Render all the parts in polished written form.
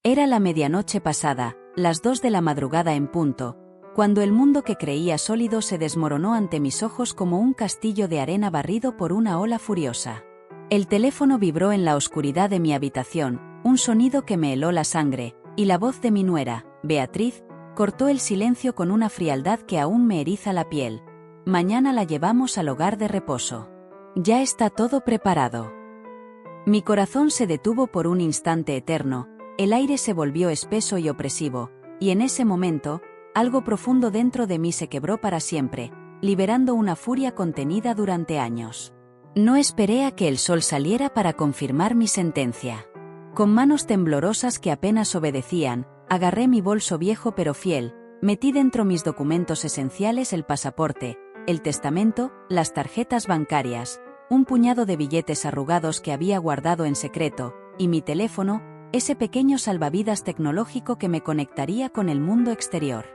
Era la medianoche pasada, las 2 de la madrugada en punto, cuando el mundo que creía sólido se desmoronó ante mis ojos como un castillo de arena barrido por una ola furiosa. El teléfono vibró en la oscuridad de mi habitación, un sonido que me heló la sangre, y la voz de mi nuera, Beatriz, cortó el silencio con una frialdad que aún me eriza la piel. Mañana la llevamos al hogar de reposo. Ya está todo preparado. Mi corazón se detuvo por un instante eterno, el aire se volvió espeso y opresivo, y en ese momento, algo profundo dentro de mí se quebró para siempre, liberando una furia contenida durante años. No esperé a que el sol saliera para confirmar mi sentencia. Con manos temblorosas que apenas obedecían, agarré mi bolso viejo pero fiel, metí dentro mis documentos esenciales: el pasaporte, el testamento, las tarjetas bancarias, un puñado de billetes arrugados que había guardado en secreto, y mi teléfono, ese pequeño salvavidas tecnológico que me conectaría con el mundo exterior.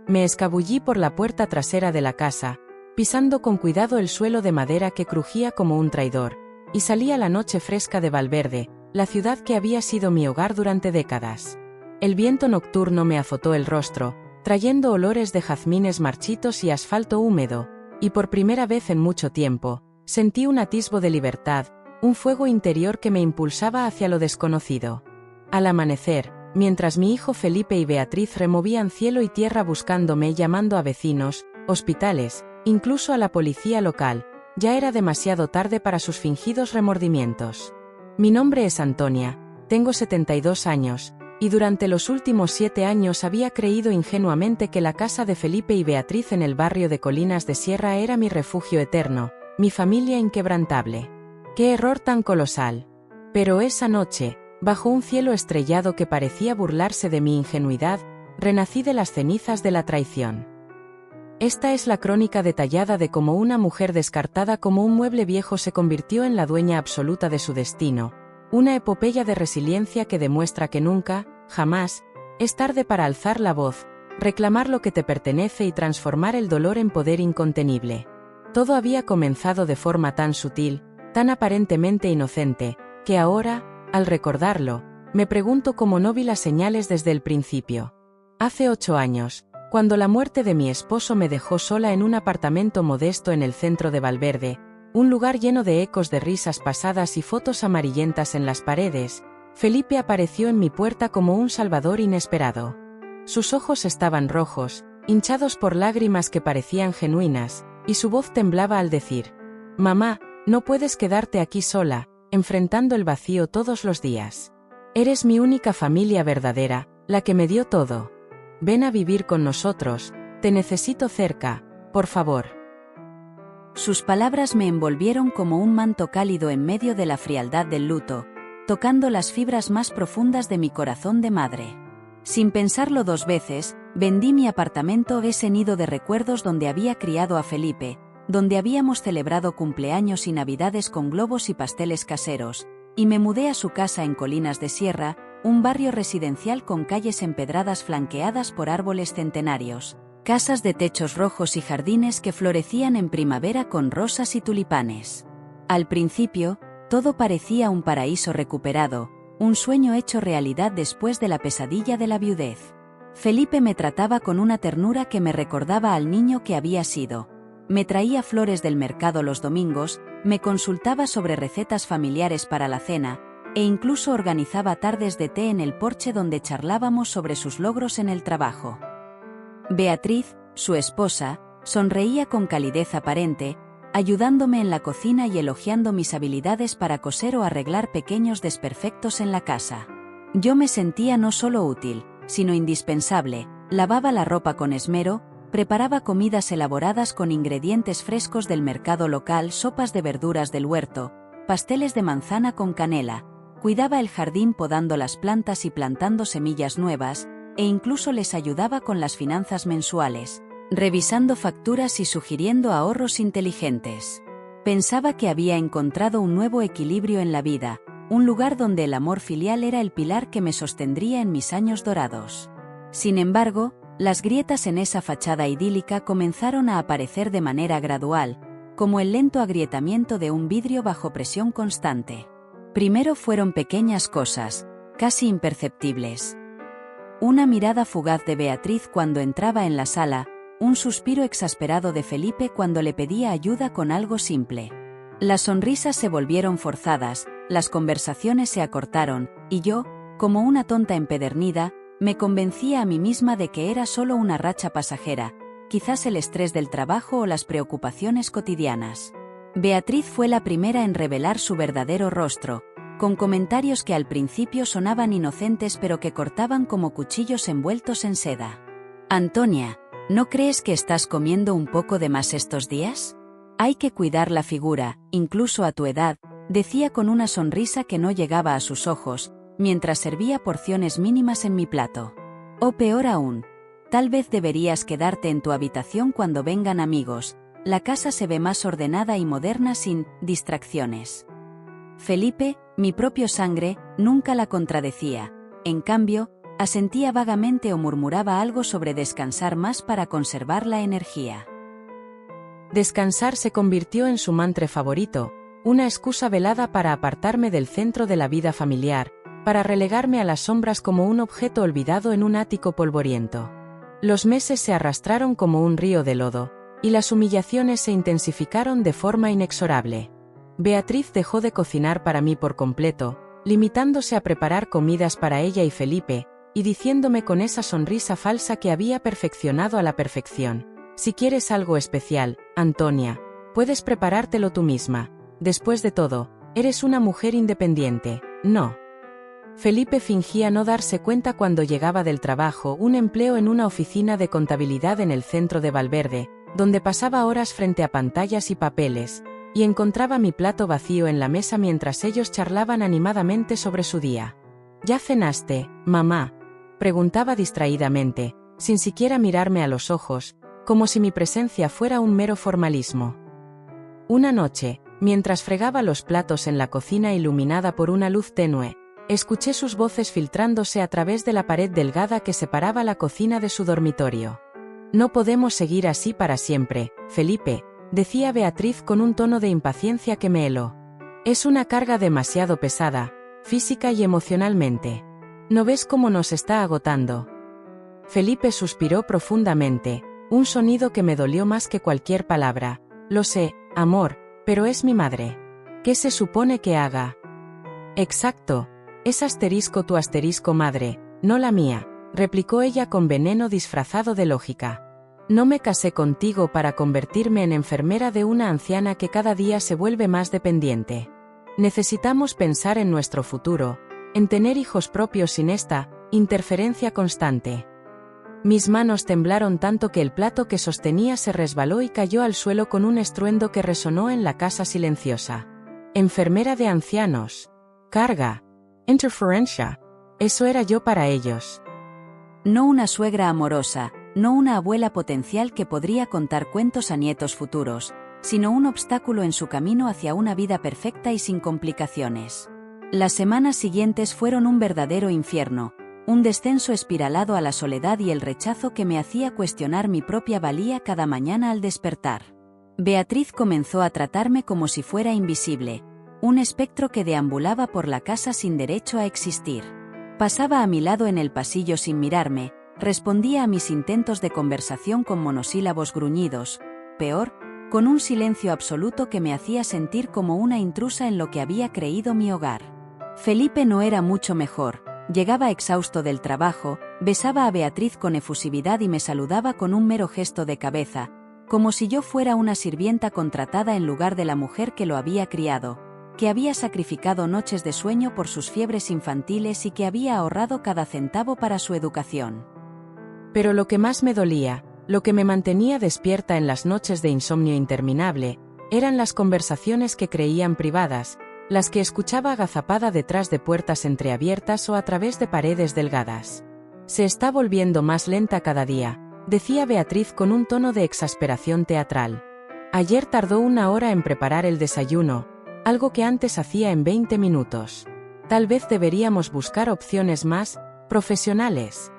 Me escabullí por la puerta trasera de la casa, pisando con cuidado el suelo de madera que crujía como un traidor, y salí a la noche fresca de Valverde, la ciudad que había sido mi hogar durante décadas. El viento nocturno me azotó el rostro, trayendo olores de jazmines marchitos y asfalto húmedo, y por primera vez en mucho tiempo, sentí un atisbo de libertad, un fuego interior que me impulsaba hacia lo desconocido. Al amanecer, mientras mi hijo Felipe y Beatriz removían cielo y tierra buscándome y llamando a vecinos, hospitales, incluso a la policía local, ya era demasiado tarde para sus fingidos remordimientos. Mi nombre es Antonia, tengo 72 años, y durante los últimos 7 años había creído ingenuamente que la casa de Felipe y Beatriz en el barrio de Colinas de Sierra era mi refugio eterno, mi familia inquebrantable. ¡Qué error tan colosal! Pero esa noche, bajo un cielo estrellado que parecía burlarse de mi ingenuidad, renací de las cenizas de la traición. Esta es la crónica detallada de cómo una mujer descartada como un mueble viejo se convirtió en la dueña absoluta de su destino, una epopeya de resiliencia que demuestra que nunca, jamás, es tarde para alzar la voz, reclamar lo que te pertenece y transformar el dolor en poder incontenible. Todo había comenzado de forma tan sutil, tan aparentemente inocente, que ahora, al recordarlo, me pregunto cómo no vi las señales desde el principio. Hace 8 años, cuando la muerte de mi esposo me dejó sola en un apartamento modesto en el centro de Valverde, un lugar lleno de ecos de risas pasadas y fotos amarillentas en las paredes, Felipe apareció en mi puerta como un salvador inesperado. Sus ojos estaban rojos, hinchados por lágrimas que parecían genuinas, y su voz temblaba al decir: «Mamá, no puedes quedarte aquí sola, enfrentando el vacío todos los días. Eres mi única familia verdadera, la que me dio todo. Ven a vivir con nosotros, te necesito cerca, por favor». Sus palabras me envolvieron como un manto cálido en medio de la frialdad del luto, tocando las fibras más profundas de mi corazón de madre. Sin pensarlo 2 veces, vendí mi apartamento, ese nido de recuerdos donde había criado a Felipe, donde habíamos celebrado cumpleaños y navidades con globos y pasteles caseros, y me mudé a su casa en Colinas de Sierra, un barrio residencial con calles empedradas flanqueadas por árboles centenarios, casas de techos rojos y jardines que florecían en primavera con rosas y tulipanes. Al principio, todo parecía un paraíso recuperado, un sueño hecho realidad después de la pesadilla de la viudez. Felipe me trataba con una ternura que me recordaba al niño que había sido. Me traía flores del mercado los domingos, me consultaba sobre recetas familiares para la cena, e incluso organizaba tardes de té en el porche donde charlábamos sobre sus logros en el trabajo. Beatriz, su esposa, sonreía con calidez aparente, ayudándome en la cocina y elogiando mis habilidades para coser o arreglar pequeños desperfectos en la casa. Yo me sentía no solo útil, sino indispensable, lavaba la ropa con esmero, preparaba comidas elaboradas con ingredientes frescos del mercado local, sopas de verduras del huerto, pasteles de manzana con canela, cuidaba el jardín podando las plantas y plantando semillas nuevas, e incluso les ayudaba con las finanzas mensuales, revisando facturas y sugiriendo ahorros inteligentes. Pensaba que había encontrado un nuevo equilibrio en la vida, un lugar donde el amor filial era el pilar que me sostendría en mis años dorados. Sin embargo, las grietas en esa fachada idílica comenzaron a aparecer de manera gradual, como el lento agrietamiento de un vidrio bajo presión constante. Primero fueron pequeñas cosas, casi imperceptibles. Una mirada fugaz de Beatriz cuando entraba en la sala, un suspiro exasperado de Felipe cuando le pedía ayuda con algo simple. Las sonrisas se volvieron forzadas, las conversaciones se acortaron, y yo, como una tonta empedernida, me convencía a mí misma de que era solo una racha pasajera, quizás el estrés del trabajo o las preocupaciones cotidianas. Beatriz fue la primera en revelar su verdadero rostro, con comentarios que al principio sonaban inocentes pero que cortaban como cuchillos envueltos en seda. «Antonia, ¿no crees que estás comiendo un poco de más estos días? Hay que cuidar la figura, incluso a tu edad», decía con una sonrisa que no llegaba a sus ojos, mientras servía porciones mínimas en mi plato. «O peor aún, tal vez deberías quedarte en tu habitación cuando vengan amigos, la casa se ve más ordenada y moderna sin distracciones». Felipe, mi propio sangre, nunca la contradecía, en cambio, asentía vagamente o murmuraba algo sobre descansar más para conservar la energía. Descansar se convirtió en su mantra favorito, una excusa velada para apartarme del centro de la vida familiar, para relegarme a las sombras como un objeto olvidado en un ático polvoriento. Los meses se arrastraron como un río de lodo, y las humillaciones se intensificaron de forma inexorable. Beatriz dejó de cocinar para mí por completo, limitándose a preparar comidas para ella y Felipe, y diciéndome con esa sonrisa falsa que había perfeccionado a la perfección: «Si quieres algo especial, Antonia, puedes preparártelo tú misma. Después de todo, eres una mujer independiente, ¿no?». Felipe fingía no darse cuenta cuando llegaba del trabajo, un empleo en una oficina de contabilidad en el centro de Valverde, donde pasaba horas frente a pantallas y papeles, y encontraba mi plato vacío en la mesa mientras ellos charlaban animadamente sobre su día. «¿Ya cenaste, mamá?», preguntaba distraídamente, sin siquiera mirarme a los ojos, como si mi presencia fuera un mero formalismo. Una noche, mientras fregaba los platos en la cocina iluminada por una luz tenue, escuché sus voces filtrándose a través de la pared delgada que separaba la cocina de su dormitorio. «No podemos seguir así para siempre, Felipe», decía Beatriz con un tono de impaciencia que me heló. «Es una carga demasiado pesada, física y emocionalmente. ¿No ves cómo nos está agotando?». Felipe suspiró profundamente, un sonido que me dolió más que cualquier palabra. «Lo sé, amor, pero es mi madre. ¿Qué se supone que haga?». «Exacto, es tu asterisco madre, no la mía», replicó ella con veneno disfrazado de lógica. «No me casé contigo para convertirme en enfermera de una anciana que cada día se vuelve más dependiente. Necesitamos pensar en nuestro futuro, en tener hijos propios sin esta interferencia constante». Mis manos temblaron tanto que el plato que sostenía se resbaló y cayó al suelo con un estruendo que resonó en la casa silenciosa. Enfermera de ancianos. Carga. Interferencia. Eso era yo para ellos. No una suegra amorosa, no una abuela potencial que podría contar cuentos a nietos futuros, sino un obstáculo en su camino hacia una vida perfecta y sin complicaciones. Las semanas siguientes fueron un verdadero infierno, un descenso espiralado a la soledad y el rechazo que me hacía cuestionar mi propia valía cada mañana al despertar. Beatriz comenzó a tratarme como si fuera invisible, un espectro que deambulaba por la casa sin derecho a existir. Pasaba a mi lado en el pasillo sin mirarme, respondía a mis intentos de conversación con monosílabos gruñidos, peor, con un silencio absoluto que me hacía sentir como una intrusa en lo que había creído mi hogar. Felipe no era mucho mejor. Llegaba exhausto del trabajo, besaba a Beatriz con efusividad y me saludaba con un mero gesto de cabeza, como si yo fuera una sirvienta contratada en lugar de la mujer que lo había criado, que había sacrificado noches de sueño por sus fiebres infantiles y que había ahorrado cada centavo para su educación. Pero lo que más me dolía, lo que me mantenía despierta en las noches de insomnio interminable, eran las conversaciones que creían privadas, las que escuchaba agazapada detrás de puertas entreabiertas o a través de paredes delgadas. «Se está volviendo más lenta cada día», decía Beatriz con un tono de exasperación teatral. «Ayer tardó 1 hora en preparar el desayuno, algo que antes hacía en 20 minutos. Tal vez deberíamos buscar opciones más profesionales».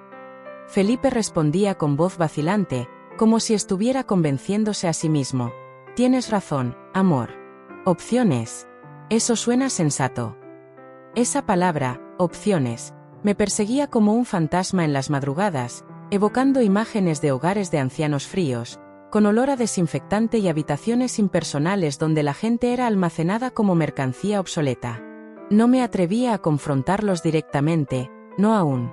Felipe respondía con voz vacilante, como si estuviera convenciéndose a sí mismo. «Tienes razón, amor. Opciones. Eso suena sensato». Esa palabra, opciones. Me perseguía como un fantasma en las madrugadas, evocando imágenes de hogares de ancianos fríos, con olor a desinfectante y habitaciones impersonales donde la gente era almacenada como mercancía obsoleta. No me atrevía a confrontarlos directamente, no aún.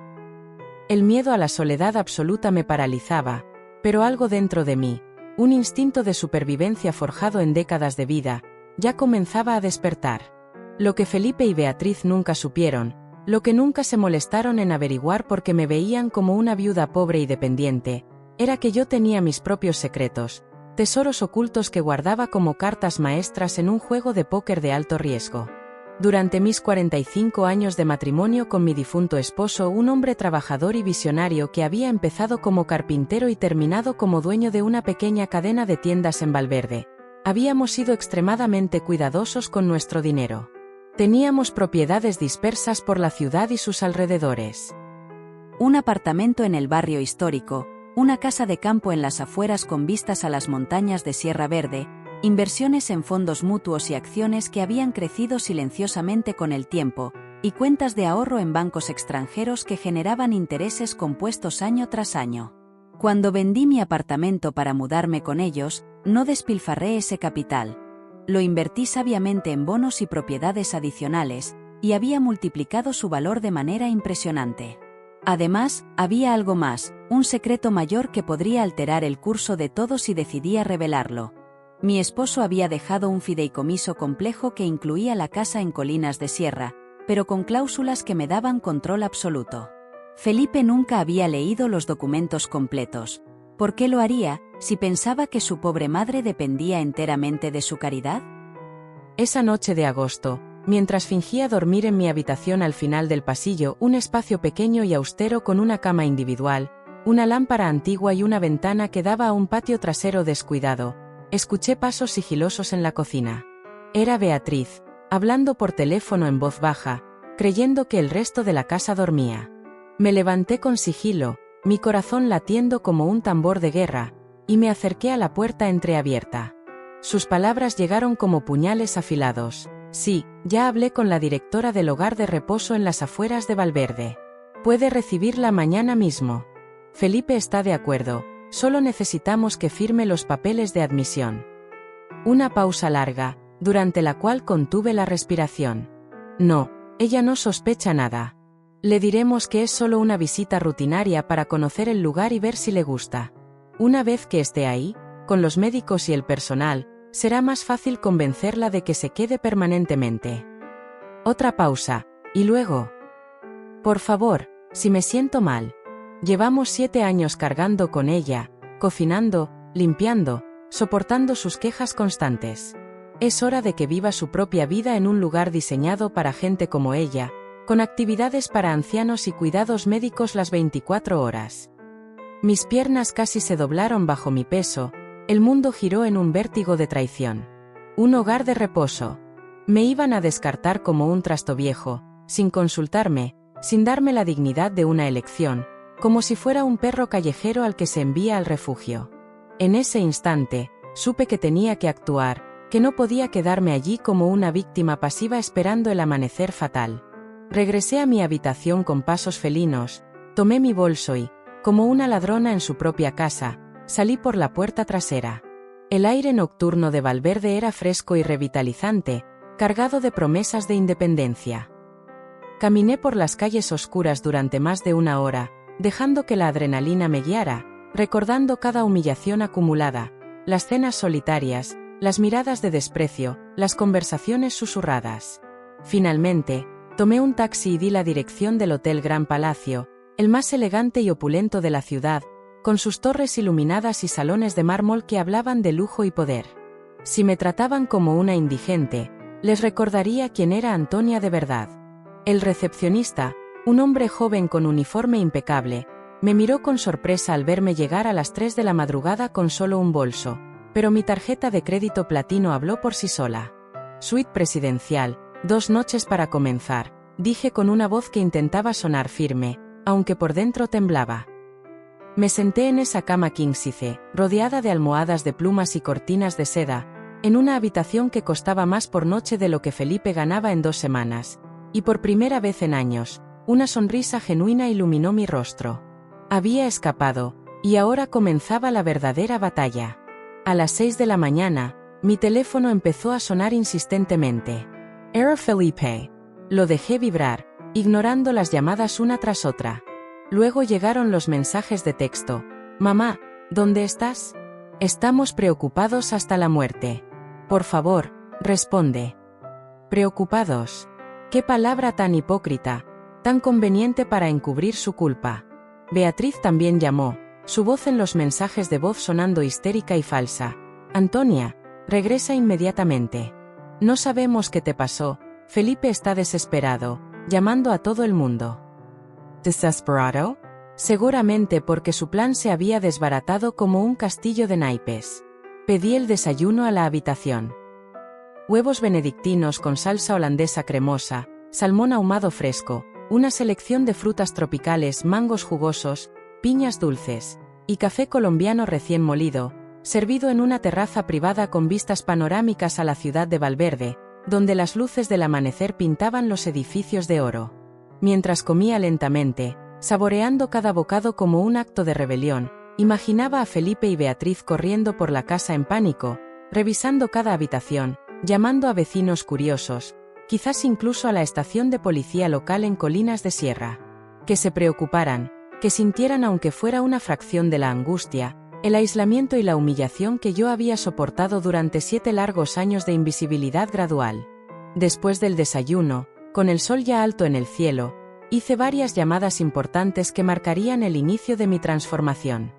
El miedo a la soledad absoluta me paralizaba, pero algo dentro de mí, un instinto de supervivencia forjado en décadas de vida, ya comenzaba a despertar. Lo que Felipe y Beatriz nunca supieron, lo que nunca se molestaron en averiguar porque me veían como una viuda pobre y dependiente, era que yo tenía mis propios secretos, tesoros ocultos que guardaba como cartas maestras en un juego de póker de alto riesgo. Durante mis 45 años de matrimonio con mi difunto esposo, un hombre trabajador y visionario que había empezado como carpintero y terminado como dueño de una pequeña cadena de tiendas en Valverde, habíamos sido extremadamente cuidadosos con nuestro dinero. Teníamos propiedades dispersas por la ciudad y sus alrededores. Un apartamento en el barrio histórico, una casa de campo en las afueras con vistas a las montañas de Sierra Verde, inversiones en fondos mutuos y acciones que habían crecido silenciosamente con el tiempo, y cuentas de ahorro en bancos extranjeros que generaban intereses compuestos año tras año. Cuando vendí mi apartamento para mudarme con ellos, no despilfarré ese capital. Lo invertí sabiamente en bonos y propiedades adicionales, y había multiplicado su valor de manera impresionante. Además, había algo más, un secreto mayor que podría alterar el curso de todo si decidía revelarlo. Mi esposo había dejado un fideicomiso complejo que incluía la casa en Colinas de Sierra, pero con cláusulas que me daban control absoluto. Felipe nunca había leído los documentos completos. ¿Por qué lo haría, si pensaba que su pobre madre dependía enteramente de su caridad? Esa noche de agosto, mientras fingía dormir en mi habitación al final del pasillo, un espacio pequeño y austero con una cama individual, una lámpara antigua y una ventana que daba a un patio trasero descuidado, escuché pasos sigilosos en la cocina. Era Beatriz, hablando por teléfono en voz baja, creyendo que el resto de la casa dormía. Me levanté con sigilo, mi corazón latiendo como un tambor de guerra, y me acerqué a la puerta entreabierta. Sus palabras llegaron como puñales afilados. Sí, ya hablé con la directora del hogar de reposo en las afueras de Valverde. Puede recibirla mañana mismo. Felipe está de acuerdo, solo necesitamos que firme los papeles de admisión. Una pausa larga, durante la cual contuve la respiración. No, ella no sospecha nada. Le diremos que es solo una visita rutinaria para conocer el lugar y ver si le gusta. Una vez que esté ahí, con los médicos y el personal, será más fácil convencerla de que se quede permanentemente. Otra pausa, y luego. Por favor, si me siento mal. Llevamos 7 años cargando con ella, cocinando, limpiando, soportando sus quejas constantes. Es hora de que viva su propia vida en un lugar diseñado para gente como ella, con actividades para ancianos y cuidados médicos las 24 horas. Mis piernas casi se doblaron bajo mi peso, el mundo giró en un vértigo de traición. Un hogar de reposo. Me iban a descartar como un trasto viejo, sin consultarme, sin darme la dignidad de una elección, como si fuera un perro callejero al que se envía al refugio. En ese instante, supe que tenía que actuar, que no podía quedarme allí como una víctima pasiva esperando el amanecer fatal. Regresé a mi habitación con pasos felinos, tomé mi bolso y, como una ladrona en su propia casa, salí por la puerta trasera. El aire nocturno de Valverde era fresco y revitalizante, cargado de promesas de independencia. Caminé por las calles oscuras durante más de una hora, dejando que la adrenalina me guiara, recordando cada humillación acumulada, las cenas solitarias, las miradas de desprecio, las conversaciones susurradas. Finalmente, tomé un taxi y di la dirección del Hotel Gran Palacio, el más elegante y opulento de la ciudad, con sus torres iluminadas y salones de mármol que hablaban de lujo y poder. Si me trataban como una indigente, les recordaría quién era Antonia de verdad. El recepcionista, un hombre joven con uniforme impecable, me miró con sorpresa al verme llegar a las 3 de la madrugada con solo un bolso, pero mi tarjeta de crédito platino habló por sí sola. Suite presidencial, 2 noches para comenzar, dije con una voz que intentaba sonar firme, aunque por dentro temblaba. Me senté en esa cama king size, rodeada de almohadas de plumas y cortinas de seda, en una habitación que costaba más por noche de lo que Felipe ganaba en 2 semanas, Y por primera vez en años, una sonrisa genuina iluminó mi rostro. Había escapado, y ahora comenzaba la verdadera batalla. A las 6 de la mañana, mi teléfono empezó a sonar insistentemente. Era Felipe. Lo dejé vibrar, ignorando las llamadas una tras otra. Luego llegaron los mensajes de texto. Mamá, ¿dónde estás? Estamos preocupados hasta la muerte. Por favor, responde. Preocupados. Qué palabra tan hipócrita, tan conveniente para encubrir su culpa. Beatriz también llamó, su voz en los mensajes de voz sonando histérica y falsa. Antonia, regresa inmediatamente. No sabemos qué te pasó, Felipe está desesperado, llamando a todo el mundo. ¿Desesperado? Seguramente porque su plan se había desbaratado como un castillo de naipes. Pedí el desayuno a la habitación. Huevos benedictinos con salsa holandesa cremosa, salmón ahumado fresco, una selección de frutas tropicales, mangos jugosos, piñas dulces, y café colombiano recién molido, servido en una terraza privada con vistas panorámicas a la ciudad de Valverde, donde las luces del amanecer pintaban los edificios de oro. Mientras comía lentamente, saboreando cada bocado como un acto de rebelión, imaginaba a Felipe y Beatriz corriendo por la casa en pánico, revisando cada habitación, llamando a vecinos curiosos, quizás incluso a la estación de policía local en Colinas de Sierra. Que se preocuparan, que sintieran aunque fuera una fracción de la angustia, el aislamiento y la humillación que yo había soportado durante 7 largos años de invisibilidad gradual. Después del desayuno, con el sol ya alto en el cielo, hice varias llamadas importantes que marcarían el inicio de mi transformación.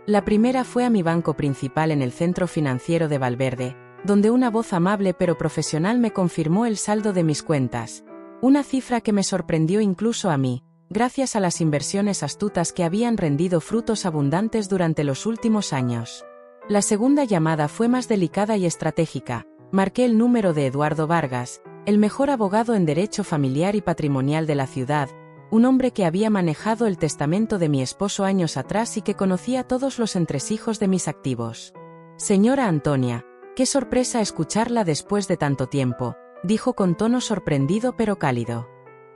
La primera fue a mi banco principal en el centro financiero de Valverde, donde una voz amable pero profesional me confirmó el saldo de mis cuentas, una cifra que me sorprendió incluso a mí, gracias a las inversiones astutas que habían rendido frutos abundantes durante los últimos años. La segunda llamada fue más delicada y estratégica. Marqué el número de Eduardo Vargas, el mejor abogado en derecho familiar y patrimonial de la ciudad, un hombre que había manejado el testamento de mi esposo años atrás y que conocía todos los entresijos de mis activos. Señora Antonia, qué sorpresa escucharla después de tanto tiempo, dijo con tono sorprendido pero cálido.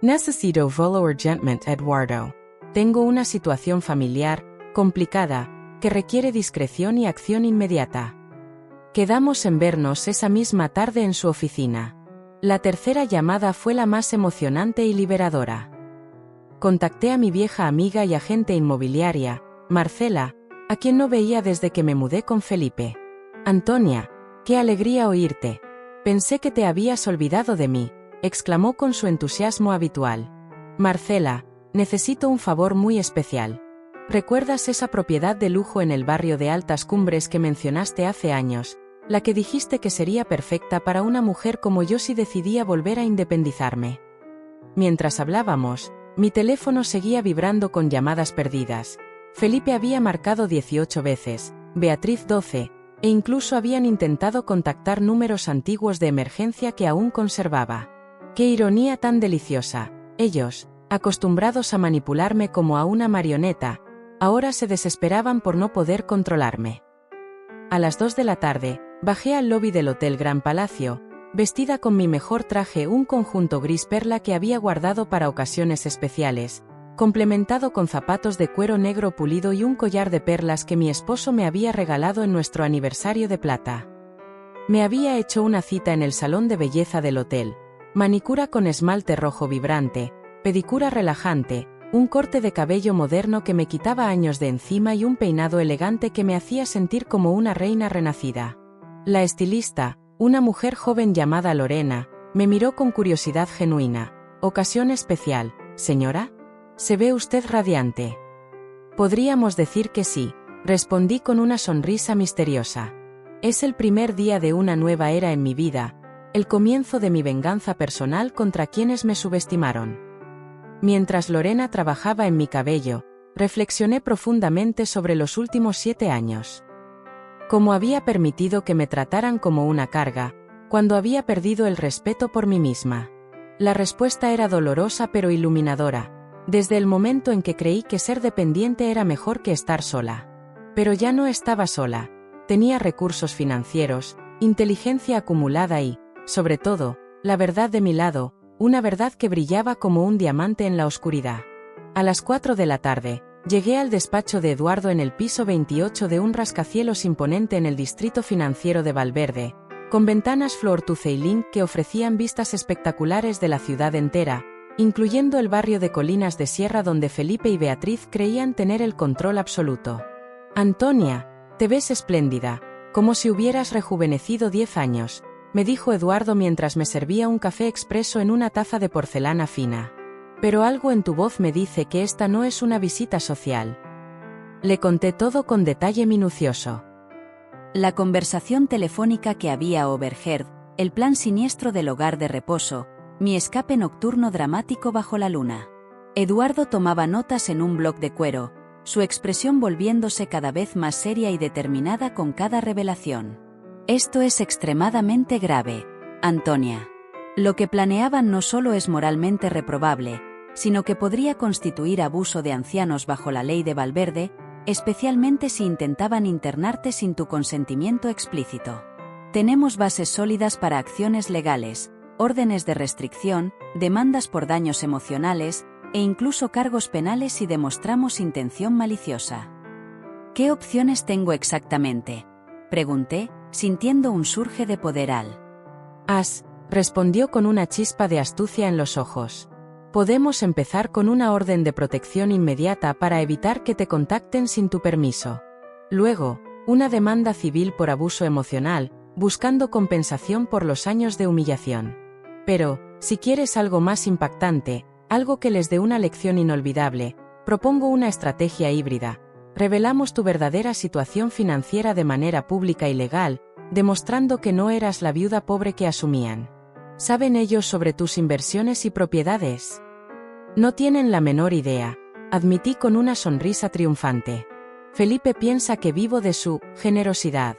Necesito verlo urgentemente, Eduardo. Tengo una situación familiar, complicada, que requiere discreción y acción inmediata. Quedamos en vernos esa misma tarde en su oficina. La tercera llamada fue la más emocionante y liberadora. Contacté a mi vieja amiga y agente inmobiliaria, Marcela, a quien no veía desde que me mudé con Felipe. Antonia, qué alegría oírte. Pensé que te habías olvidado de mí, exclamó con su entusiasmo habitual. Marcela, necesito un favor muy especial. ¿Recuerdas esa propiedad de lujo en el barrio de Altas Cumbres que mencionaste hace años, la que dijiste que sería perfecta para una mujer como yo si decidía volver a independizarme? Mientras hablábamos, mi teléfono seguía vibrando con llamadas perdidas. Felipe había marcado 18 veces, Beatriz 12, e incluso habían intentado contactar números antiguos de emergencia que aún conservaba. ¡Qué ironía tan deliciosa! Ellos, acostumbrados a manipularme como a una marioneta, ahora se desesperaban por no poder controlarme. A las 2 de la tarde, bajé al lobby del Hotel Gran Palacio, vestida con mi mejor traje, un conjunto gris perla que había guardado para ocasiones especiales, complementado con zapatos de cuero negro pulido y un collar de perlas que mi esposo me había regalado en nuestro aniversario de plata. Me había hecho una cita en el salón de belleza del hotel, manicura con esmalte rojo vibrante, pedicura relajante, un corte de cabello moderno que me quitaba años de encima y un peinado elegante que me hacía sentir como una reina renacida. La estilista, una mujer joven llamada Lorena, me miró con curiosidad genuina. «Ocasión especial, señora? Se ve usted radiante». «Podríamos decir que sí», respondí con una sonrisa misteriosa. «Es el primer día de una nueva era en mi vida, el comienzo de mi venganza personal contra quienes me subestimaron». Mientras Lorena trabajaba en mi cabello, reflexioné profundamente sobre los últimos 7 años. Cómo había permitido que me trataran como una carga, cuando había perdido el respeto por mí misma. La respuesta era dolorosa pero iluminadora, desde el momento en que creí que ser dependiente era mejor que estar sola. Pero ya no estaba sola, tenía recursos financieros, inteligencia acumulada y, sobre todo, la verdad de mi lado, una verdad que brillaba como un diamante en la oscuridad. A las 4 de la tarde, llegué al despacho de Eduardo en el piso 28 de un rascacielos imponente en el distrito financiero de Valverde, con ventanas floor to ceiling que ofrecían vistas espectaculares de la ciudad entera, incluyendo el barrio de Colinas de Sierra donde Felipe y Beatriz creían tener el control absoluto. «Antonia, te ves espléndida, como si hubieras rejuvenecido 10 años», me dijo Eduardo mientras me servía un café expreso en una taza de porcelana fina. «Pero algo en tu voz me dice que esta no es una visita social». Le conté todo con detalle minucioso. La conversación telefónica que había overheard, el plan siniestro del hogar de reposo, mi escape nocturno dramático bajo la luna. Eduardo tomaba notas en un bloc de cuero, su expresión volviéndose cada vez más seria y determinada con cada revelación. «Esto es extremadamente grave, Antonia. Lo que planeaban no solo es moralmente reprobable, sino que podría constituir abuso de ancianos bajo la ley de Valverde, especialmente si intentaban internarte sin tu consentimiento explícito. Tenemos bases sólidas para acciones legales, órdenes de restricción, demandas por daños emocionales, e incluso cargos penales si demostramos intención maliciosa». «¿Qué opciones tengo exactamente?», pregunté, sintiendo un surge de poder al. Respondió con una chispa de astucia en los ojos. «Podemos empezar con una orden de protección inmediata para evitar que te contacten sin tu permiso. Luego, una demanda civil por abuso emocional, buscando compensación por los años de humillación. Pero, si quieres algo más impactante, algo que les dé una lección inolvidable, propongo una estrategia híbrida. Revelamos tu verdadera situación financiera de manera pública y legal, demostrando que no eras la viuda pobre que asumían. ¿Saben ellos sobre tus inversiones y propiedades?». «No tienen la menor idea», admití con una sonrisa triunfante. «Felipe piensa que vivo de su generosidad».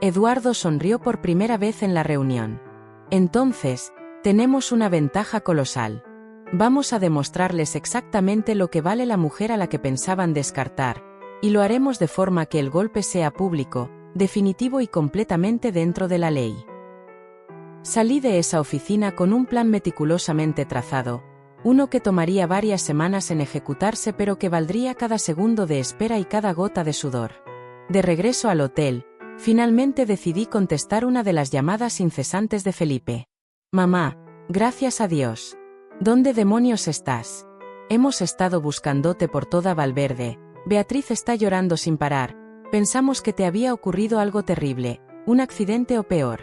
Eduardo sonrió por primera vez en la reunión. «Entonces, tenemos una ventaja colosal. Vamos a demostrarles exactamente lo que vale la mujer a la que pensaban descartar, y lo haremos de forma que el golpe sea público, definitivo y completamente dentro de la ley». Salí de esa oficina con un plan meticulosamente trazado, uno que tomaría varias semanas en ejecutarse pero que valdría cada segundo de espera y cada gota de sudor. De regreso al hotel, finalmente decidí contestar una de las llamadas incesantes de Felipe. «Mamá, gracias a Dios. ¿Dónde demonios estás? Hemos estado buscándote por toda Valverde. Beatriz está llorando sin parar. Pensamos que te había ocurrido algo terrible, un accidente o peor».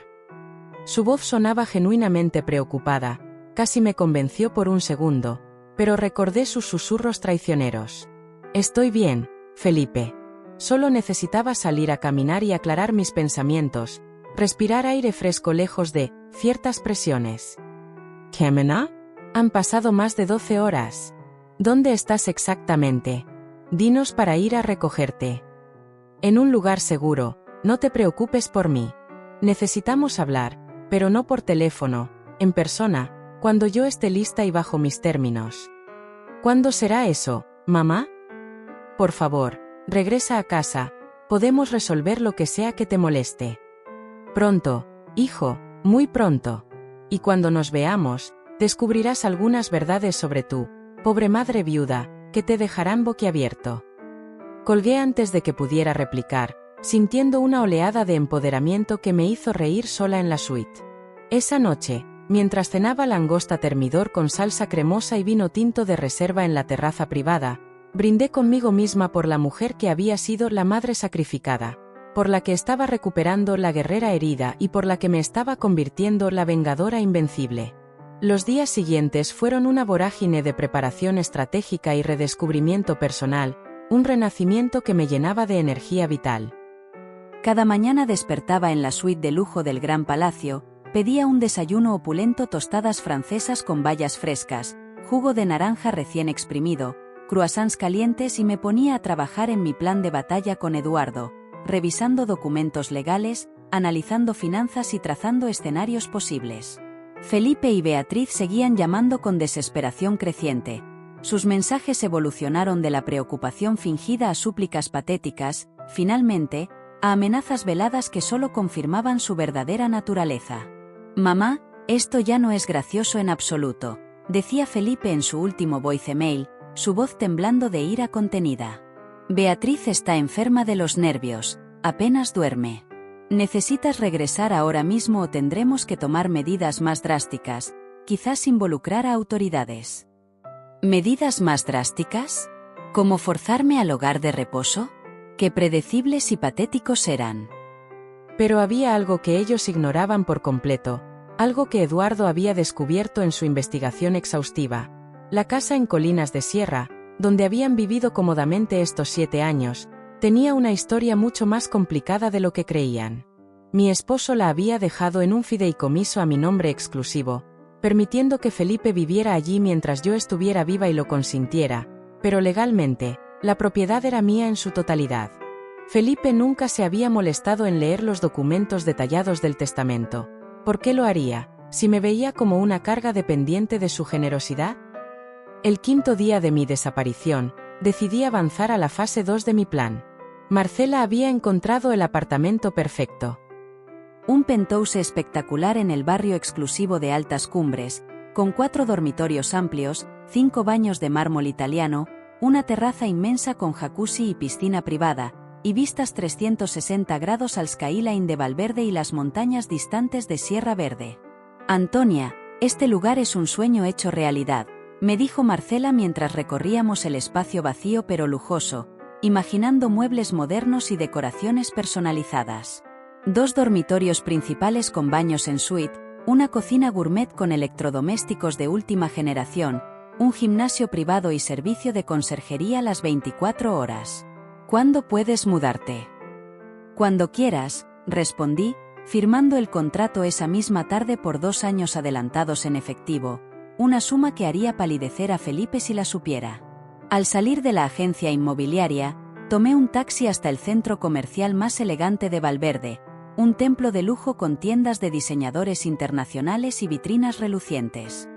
Su voz sonaba genuinamente preocupada, casi me convenció por un segundo, pero recordé sus susurros traicioneros. «Estoy bien, Felipe. Solo necesitaba salir a caminar y aclarar mis pensamientos, respirar aire fresco lejos de ciertas presiones». «¿Kemena? Han pasado más de 12 horas. ¿Dónde estás exactamente? Dinos para ir a recogerte». «En un lugar seguro, no te preocupes por mí. Necesitamos hablar, pero no por teléfono, en persona, cuando yo esté lista y bajo mis términos». «¿Cuándo será eso, mamá? Por favor, regresa a casa, podemos resolver lo que sea que te moleste». «Pronto, hijo, muy pronto. Y cuando nos veamos, descubrirás algunas verdades sobre tu pobre madre viuda, que te dejarán boquiabierto». Colgué antes de que pudiera replicar, sintiendo una oleada de empoderamiento que me hizo reír sola en la suite. Esa noche, mientras cenaba langosta termidor con salsa cremosa y vino tinto de reserva en la terraza privada, brindé conmigo misma por la mujer que había sido la madre sacrificada, por la que estaba recuperando la guerrera herida y por la que me estaba convirtiendo la vengadora invencible. Los días siguientes fueron una vorágine de preparación estratégica y redescubrimiento personal, un renacimiento que me llenaba de energía vital. Cada mañana despertaba en la suite de lujo del Gran Palacio, pedía un desayuno opulento, tostadas francesas con bayas frescas, jugo de naranja recién exprimido, croissants calientes y me ponía a trabajar en mi plan de batalla con Eduardo, revisando documentos legales, analizando finanzas y trazando escenarios posibles. Felipe y Beatriz seguían llamando con desesperación creciente. Sus mensajes evolucionaron de la preocupación fingida a súplicas patéticas, finalmente, a amenazas veladas que solo confirmaban su verdadera naturaleza. «Mamá, Esto ya no es gracioso en absoluto, decía Felipe en su último voicemail, su voz temblando de ira contenida. Beatriz está enferma de los nervios, apenas duerme. Necesitas regresar ahora mismo o tendremos que tomar medidas más drásticas, quizás involucrar a autoridades. ¿Medidas más drásticas? ¿Como forzarme al hogar de reposo? ¡Qué predecibles y patéticos eran! Pero había algo que ellos ignoraban por completo, algo que Eduardo había descubierto en su investigación exhaustiva. La casa en Colinas de Sierra, donde habían vivido cómodamente estos 7 años, tenía una historia mucho más complicada de lo que creían. Mi esposo la había dejado en un fideicomiso a mi nombre exclusivo, permitiendo que Felipe viviera allí mientras yo estuviera viva y lo consintiera, pero legalmente, la propiedad era mía en su totalidad. Felipe nunca se había molestado en leer los documentos detallados del testamento. ¿Por qué lo haría, si me veía como una carga dependiente de su generosidad? El 5.º día de mi desaparición, decidí avanzar a la fase 2 de mi plan. Marcela había encontrado el apartamento perfecto. Un penthouse espectacular en el barrio exclusivo de Altas Cumbres, con 4 dormitorios amplios, 5 baños de mármol italiano, una terraza inmensa con jacuzzi y piscina privada, y vistas 360 grados al skyline de Valverde y las montañas distantes de Sierra Verde. Antonia, este lugar es un sueño hecho realidad, me dijo Marcela mientras recorríamos el espacio vacío pero lujoso, imaginando muebles modernos y decoraciones personalizadas. 2 dormitorios principales con baños en suite, una cocina gourmet con electrodomésticos de última generación, un gimnasio privado y servicio de conserjería las 24 horas. ¿Cuándo puedes mudarte? Cuando quieras, respondí, firmando el contrato esa misma tarde por 2 años adelantados en efectivo, una suma que haría palidecer a Felipe si la supiera. Al salir de la agencia inmobiliaria, tomé un taxi hasta el centro comercial más elegante de Valverde, un templo de lujo con tiendas de diseñadores internacionales y vitrinas relucientes.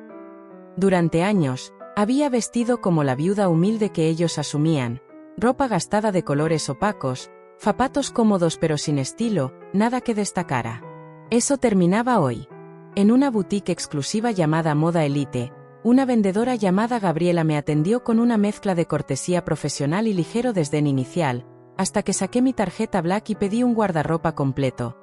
Durante años, había vestido como la viuda humilde que ellos asumían, ropa gastada de colores opacos, zapatos cómodos pero sin estilo, nada que destacara. Eso terminaba hoy. En una boutique exclusiva llamada Moda Elite, una vendedora llamada Gabriela me atendió con una mezcla de cortesía profesional y ligero desdén inicial, hasta que saqué mi tarjeta Black y pedí un guardarropa completo.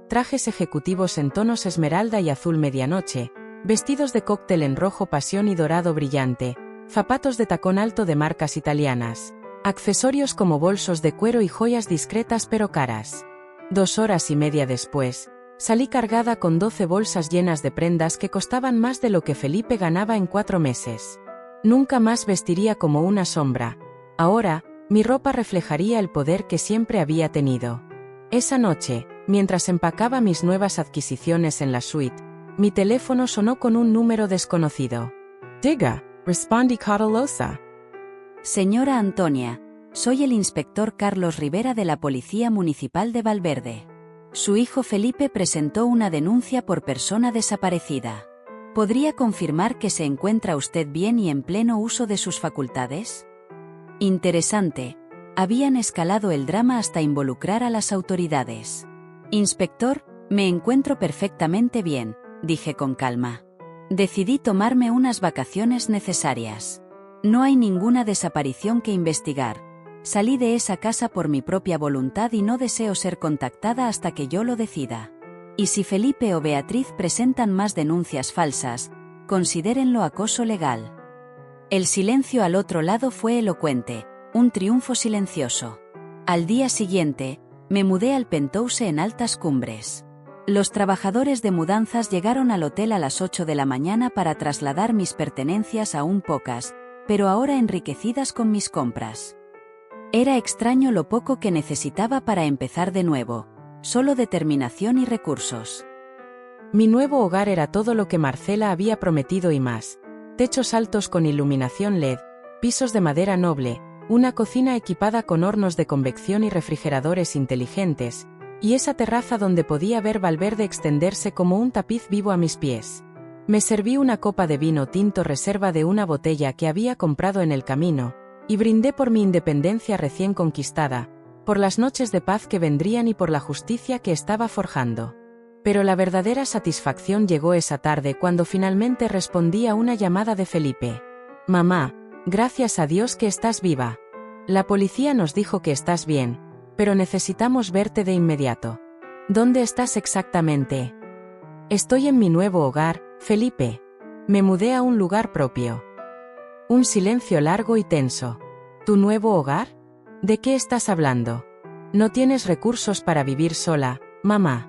Trajes ejecutivos en tonos esmeralda y azul medianoche, vestidos de cóctel en rojo pasión y dorado brillante, zapatos de tacón alto de marcas italianas, accesorios como bolsos de cuero y joyas discretas pero caras. 2 horas y media después, salí cargada con 12 bolsas llenas de prendas que costaban más de lo que Felipe ganaba en 4 meses. Nunca más vestiría como una sombra. Ahora, mi ropa reflejaría el poder que siempre había tenido. Esa noche, mientras empacaba mis nuevas adquisiciones en la suite, mi teléfono sonó con un número desconocido. Diga, respondí cautelosa. Señora Antonia, soy el inspector Carlos Rivera de la Policía Municipal de Valverde. Su hijo Felipe presentó una denuncia por persona desaparecida. ¿Podría confirmar que se encuentra usted bien y en pleno uso de sus facultades? Interesante. Habían escalado el drama hasta involucrar a las autoridades. Inspector, me encuentro perfectamente bien, dije con calma. Decidí tomarme unas vacaciones necesarias. No hay ninguna desaparición que investigar. Salí de esa casa por mi propia voluntad y no deseo ser contactada hasta que yo lo decida. Y si Felipe o Beatriz presentan más denuncias falsas, considérenlo acoso legal. El silencio al otro lado fue elocuente, un triunfo silencioso. Al día siguiente, me mudé al penthouse en Altas Cumbres. Los trabajadores de mudanzas llegaron al hotel a las 8 de la mañana para trasladar mis pertenencias aún pocas, pero ahora enriquecidas con mis compras. Era extraño lo poco que necesitaba para empezar de nuevo, solo determinación y recursos. Mi nuevo hogar era todo lo que Marcela había prometido y más. Techos altos con iluminación LED, pisos de madera noble, una cocina equipada con hornos de convección y refrigeradores inteligentes, y esa terraza donde podía ver Valverde extenderse como un tapiz vivo a mis pies. Me serví una copa de vino tinto reserva de una botella que había comprado en el camino, y brindé por mi independencia recién conquistada, por las noches de paz que vendrían y por la justicia que estaba forjando. Pero la verdadera satisfacción llegó esa tarde cuando finalmente respondí a una llamada de Felipe. Mamá, gracias a Dios que estás viva. La policía nos dijo que estás bien, pero necesitamos verte de inmediato. ¿Dónde estás exactamente? Estoy en mi nuevo hogar, Felipe. Me mudé a un lugar propio. Un silencio largo y tenso. ¿Tu nuevo hogar? ¿De qué estás hablando? No tienes recursos para vivir sola, mamá.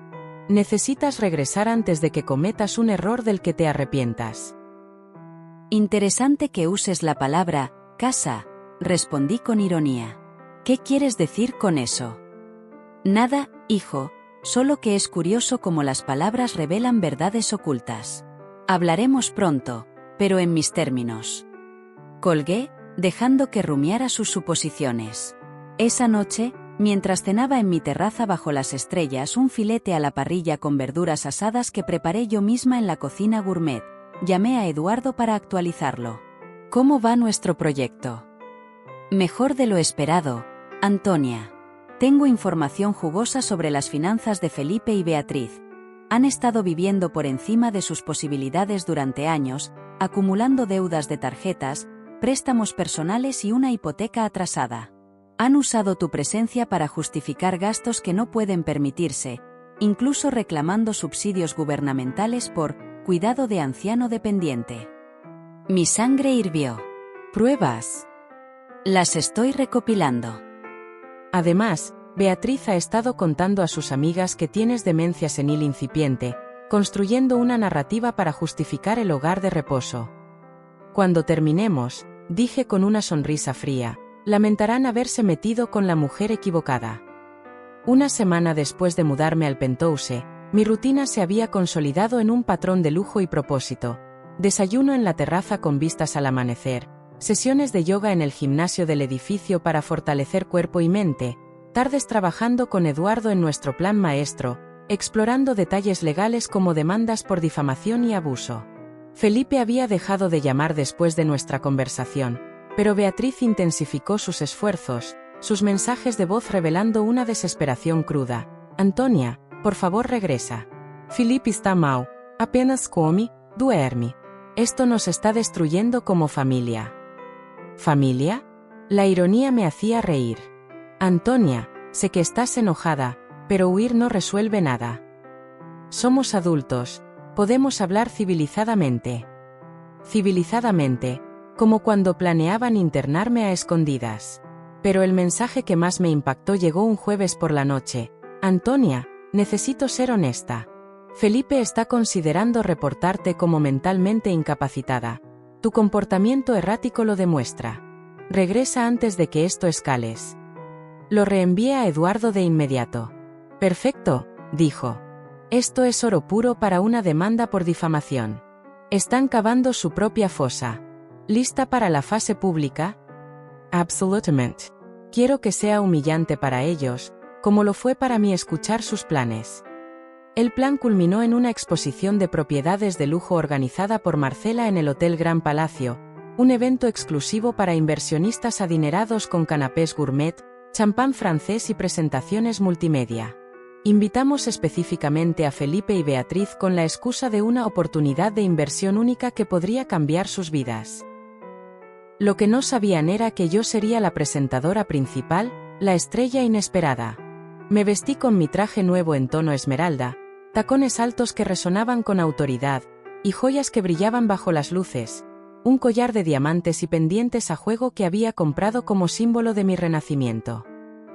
Necesitas regresar antes de que cometas un error del que te arrepientas. Interesante que uses la palabra casa, respondí con ironía. ¿Qué quieres decir con eso? Nada, hijo, solo que es curioso cómo las palabras revelan verdades ocultas. Hablaremos pronto, pero en mis términos. Colgué, dejando que rumiara sus suposiciones. Esa noche, mientras cenaba en mi terraza bajo las estrellas un filete a la parrilla con verduras asadas que preparé yo misma en la cocina gourmet, llamé a Eduardo para actualizarlo. ¿Cómo va nuestro proyecto? Mejor de lo esperado, Antonia. Tengo información jugosa sobre las finanzas de Felipe y Beatriz. Han estado viviendo por encima de sus posibilidades durante años, acumulando deudas de tarjetas, préstamos personales y una hipoteca atrasada. Han usado tu presencia para justificar gastos que no pueden permitirse, incluso reclamando subsidios gubernamentales por cuidado de anciano dependiente. Mi sangre hirvió. ¿Pruebas? Las estoy recopilando. Además, Beatriz ha estado contando a sus amigas que tienes demencia senil incipiente, construyendo una narrativa para justificar el hogar de reposo. Cuando terminemos, dije con una sonrisa fría, lamentarán haberse metido con la mujer equivocada. Una semana después de mudarme al penthouse, mi rutina se había consolidado en un patrón de lujo y propósito. Desayuno en la terraza con vistas al amanecer, sesiones de yoga en el gimnasio del edificio para fortalecer cuerpo y mente, tardes trabajando con Eduardo en nuestro plan maestro, explorando detalles legales como demandas por difamación y abuso. Felipe había dejado de llamar después de nuestra conversación, pero Beatriz intensificó sus esfuerzos, sus mensajes de voz revelando una desesperación cruda. Antonia, por favor regresa. Felipe está mal, apenas come, duerme. Esto nos está destruyendo como familia. ¿Familia? La ironía me hacía reír. Antonia, sé que estás enojada, pero huir no resuelve nada. Somos adultos, podemos hablar civilizadamente. Civilizadamente, como cuando planeaban internarme a escondidas. Pero el mensaje que más me impactó llegó un jueves por la noche. Antonia, necesito ser honesta. Felipe está considerando reportarte como mentalmente incapacitada. Tu comportamiento errático lo demuestra. Regresa antes de que esto escales. Lo reenvié a Eduardo de inmediato. Perfecto, dijo. Esto es oro puro para una demanda por difamación. Están cavando su propia fosa. ¿Lista para la fase pública? Absolutamente. Quiero que sea humillante para ellos, como lo fue para mí escuchar sus planes. El plan culminó en una exposición de propiedades de lujo organizada por Marcela en el Hotel Gran Palacio, un evento exclusivo para inversionistas adinerados con canapés gourmet, champán francés y presentaciones multimedia. Invitamos específicamente a Felipe y Beatriz con la excusa de una oportunidad de inversión única que podría cambiar sus vidas. Lo que no sabían era que yo sería la presentadora principal, la estrella inesperada. Me vestí con mi traje nuevo en tono esmeralda, tacones altos que resonaban con autoridad, y joyas que brillaban bajo las luces, un collar de diamantes y pendientes a juego que había comprado como símbolo de mi renacimiento.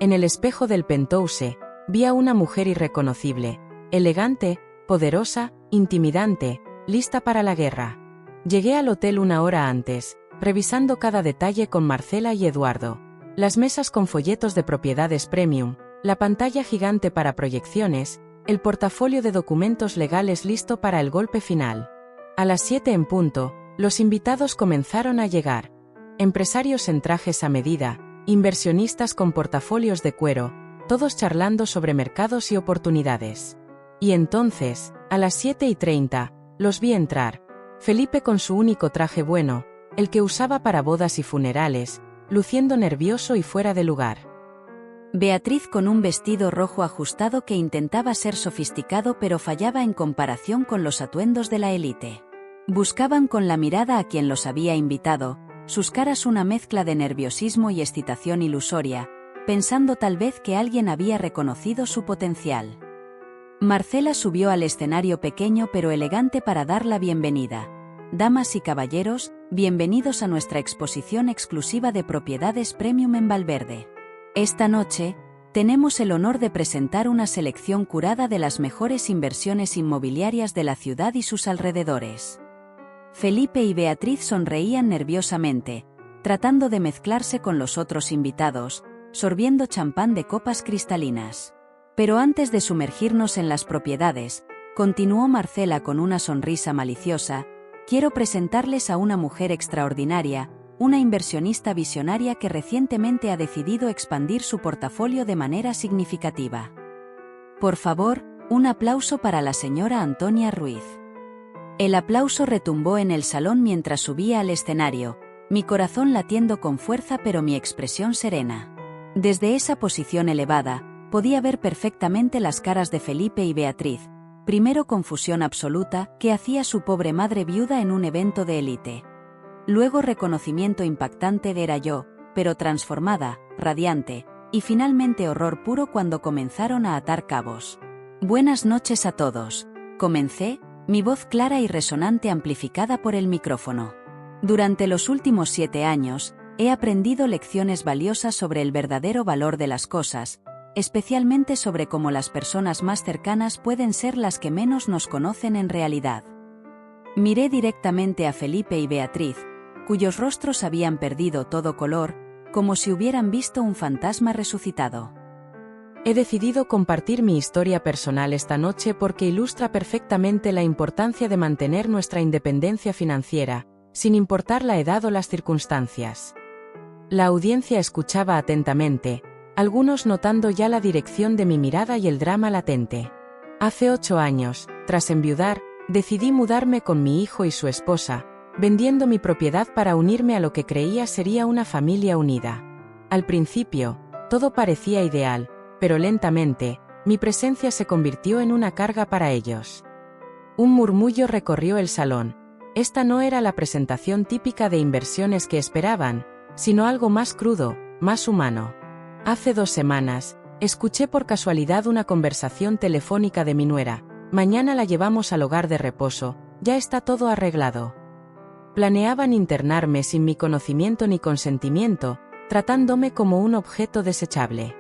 En el espejo del penthouse, vi a una mujer irreconocible, elegante, poderosa, intimidante, lista para la guerra. Llegué al hotel una hora antes, revisando cada detalle con Marcela y Eduardo. Las mesas con folletos de propiedades premium, la pantalla gigante para proyecciones, el portafolio de documentos legales listo para el golpe final. A las 7 en punto, los invitados comenzaron a llegar. Empresarios en trajes a medida, inversionistas con portafolios de cuero, todos charlando sobre mercados y oportunidades. Y entonces, a las 7:30, los vi entrar. Felipe con su único traje bueno, el que usaba para bodas y funerales, luciendo nervioso y fuera de lugar. Beatriz con un vestido rojo ajustado que intentaba ser sofisticado pero fallaba en comparación con los atuendos de la élite. Buscaban con la mirada a quien los había invitado, sus caras una mezcla de nerviosismo y excitación ilusoria, pensando tal vez que alguien había reconocido su potencial. Marcela subió al escenario pequeño pero elegante para dar la bienvenida. Damas y caballeros, bienvenidos a nuestra exposición exclusiva de propiedades premium en Valverde. Esta noche, tenemos el honor de presentar una selección curada de las mejores inversiones inmobiliarias de la ciudad y sus alrededores. Felipe y Beatriz sonreían nerviosamente, tratando de mezclarse con los otros invitados, sorbiendo champán de copas cristalinas. Pero antes de sumergirnos en las propiedades, continuó Marcela con una sonrisa maliciosa, quiero presentarles a una mujer extraordinaria, una inversionista visionaria que recientemente ha decidido expandir su portafolio de manera significativa. Por favor, un aplauso para la señora Antonia Ruiz. El aplauso retumbó en el salón mientras subía al escenario, mi corazón latiendo con fuerza pero mi expresión serena. Desde esa posición elevada, podía ver perfectamente las caras de Felipe y Beatriz, primero confusión absoluta, ¿qué hacía su pobre madre viuda en un evento de élite? Luego reconocimiento impactante de era yo, pero transformada, radiante, y finalmente horror puro cuando comenzaron a atar cabos. Buenas noches a todos. Comencé, mi voz clara y resonante amplificada por el micrófono. Durante los últimos 7 años, he aprendido lecciones valiosas sobre el verdadero valor de las cosas, especialmente sobre cómo las personas más cercanas pueden ser las que menos nos conocen en realidad. Miré directamente a Felipe y Beatriz, cuyos rostros habían perdido todo color, como si hubieran visto un fantasma resucitado. He decidido compartir mi historia personal esta noche porque ilustra perfectamente la importancia de mantener nuestra independencia financiera, sin importar la edad o las circunstancias. La audiencia escuchaba atentamente, algunos notando ya la dirección de mi mirada y el drama latente. Hace 8 años, tras enviudar, decidí mudarme con mi hijo y su esposa, vendiendo mi propiedad para unirme a lo que creía sería una familia unida. Al principio, todo parecía ideal, pero lentamente, mi presencia se convirtió en una carga para ellos. Un murmullo recorrió el salón. Esta no era la presentación típica de inversiones que esperaban, sino algo más crudo, más humano. Hace 2 semanas, escuché por casualidad una conversación telefónica de mi nuera. Mañana la llevamos al hogar de reposo, ya está todo arreglado. Planeaban internarme sin mi conocimiento ni consentimiento, tratándome como un objeto desechable.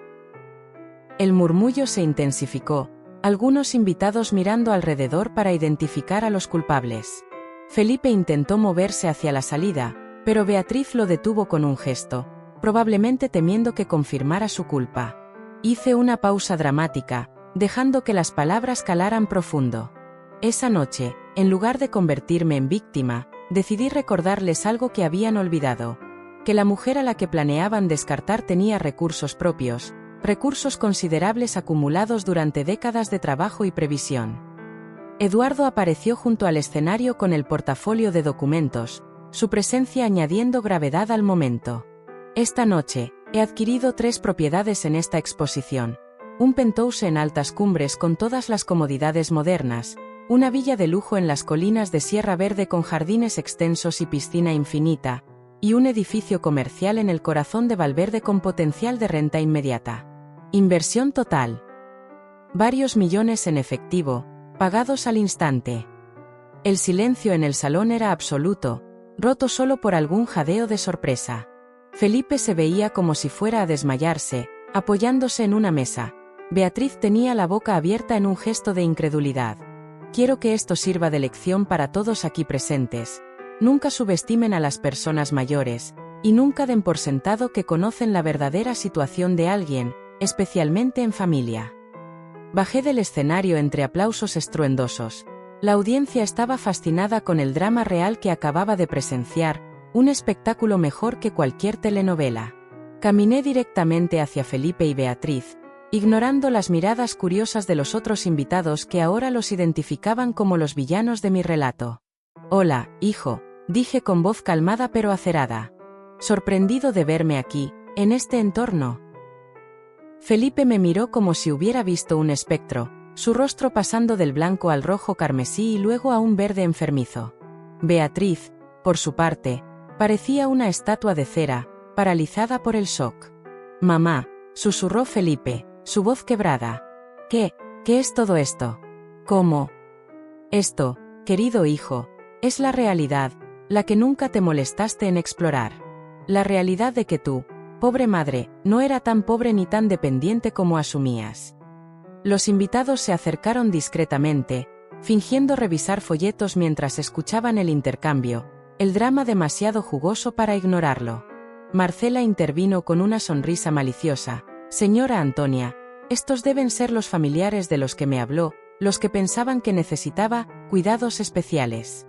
El murmullo se intensificó, algunos invitados mirando alrededor para identificar a los culpables. Felipe intentó moverse hacia la salida, pero Beatriz lo detuvo con un gesto, probablemente temiendo que confirmara su culpa. Hice una pausa dramática, dejando que las palabras calaran profundo. Esa noche, en lugar de convertirme en víctima, decidí recordarles algo que habían olvidado, que la mujer a la que planeaban descartar tenía recursos propios, recursos considerables acumulados durante décadas de trabajo y previsión. Eduardo apareció junto al escenario con el portafolio de documentos, su presencia añadiendo gravedad al momento. Esta noche, he adquirido 3 propiedades en esta exposición. Un penthouse en altas cumbres con todas las comodidades modernas, una villa de lujo en las colinas de Sierra Verde con jardines extensos y piscina infinita, y un edificio comercial en el corazón de Valverde con potencial de renta inmediata. Inversión total. Varios millones en efectivo, pagados al instante. El silencio en el salón era absoluto, roto solo por algún jadeo de sorpresa. Felipe se veía como si fuera a desmayarse, apoyándose en una mesa. Beatriz tenía la boca abierta en un gesto de incredulidad. Quiero que esto sirva de lección para todos aquí presentes. Nunca subestimen a las personas mayores, y nunca den por sentado que conocen la verdadera situación de alguien, especialmente en familia. Bajé del escenario entre aplausos estruendosos. La audiencia estaba fascinada con el drama real que acababa de presenciar, un espectáculo mejor que cualquier telenovela. Caminé directamente hacia Felipe y Beatriz, ignorando las miradas curiosas de los otros invitados que ahora los identificaban como los villanos de mi relato. «Hola, hijo», dije con voz calmada pero acerada. «Sorprendido de verme aquí, en este entorno». Felipe me miró como si hubiera visto un espectro, su rostro pasando del blanco al rojo carmesí y luego a un verde enfermizo. Beatriz, por su parte, parecía una estatua de cera, paralizada por el shock. «Mamá», susurró Felipe, su voz quebrada. ¿Qué es todo esto? ¿Cómo? Esto, querido hijo, es la realidad, la que nunca te molestaste en explorar. La realidad de que tú, pobre madre, no era tan pobre ni tan dependiente como asumías. Los invitados se acercaron discretamente, fingiendo revisar folletos mientras escuchaban el intercambio, el drama demasiado jugoso para ignorarlo. Marcela intervino con una sonrisa maliciosa. «Señora Antonia, estos deben ser los familiares de los que me habló, los que pensaban que necesitaba cuidados especiales».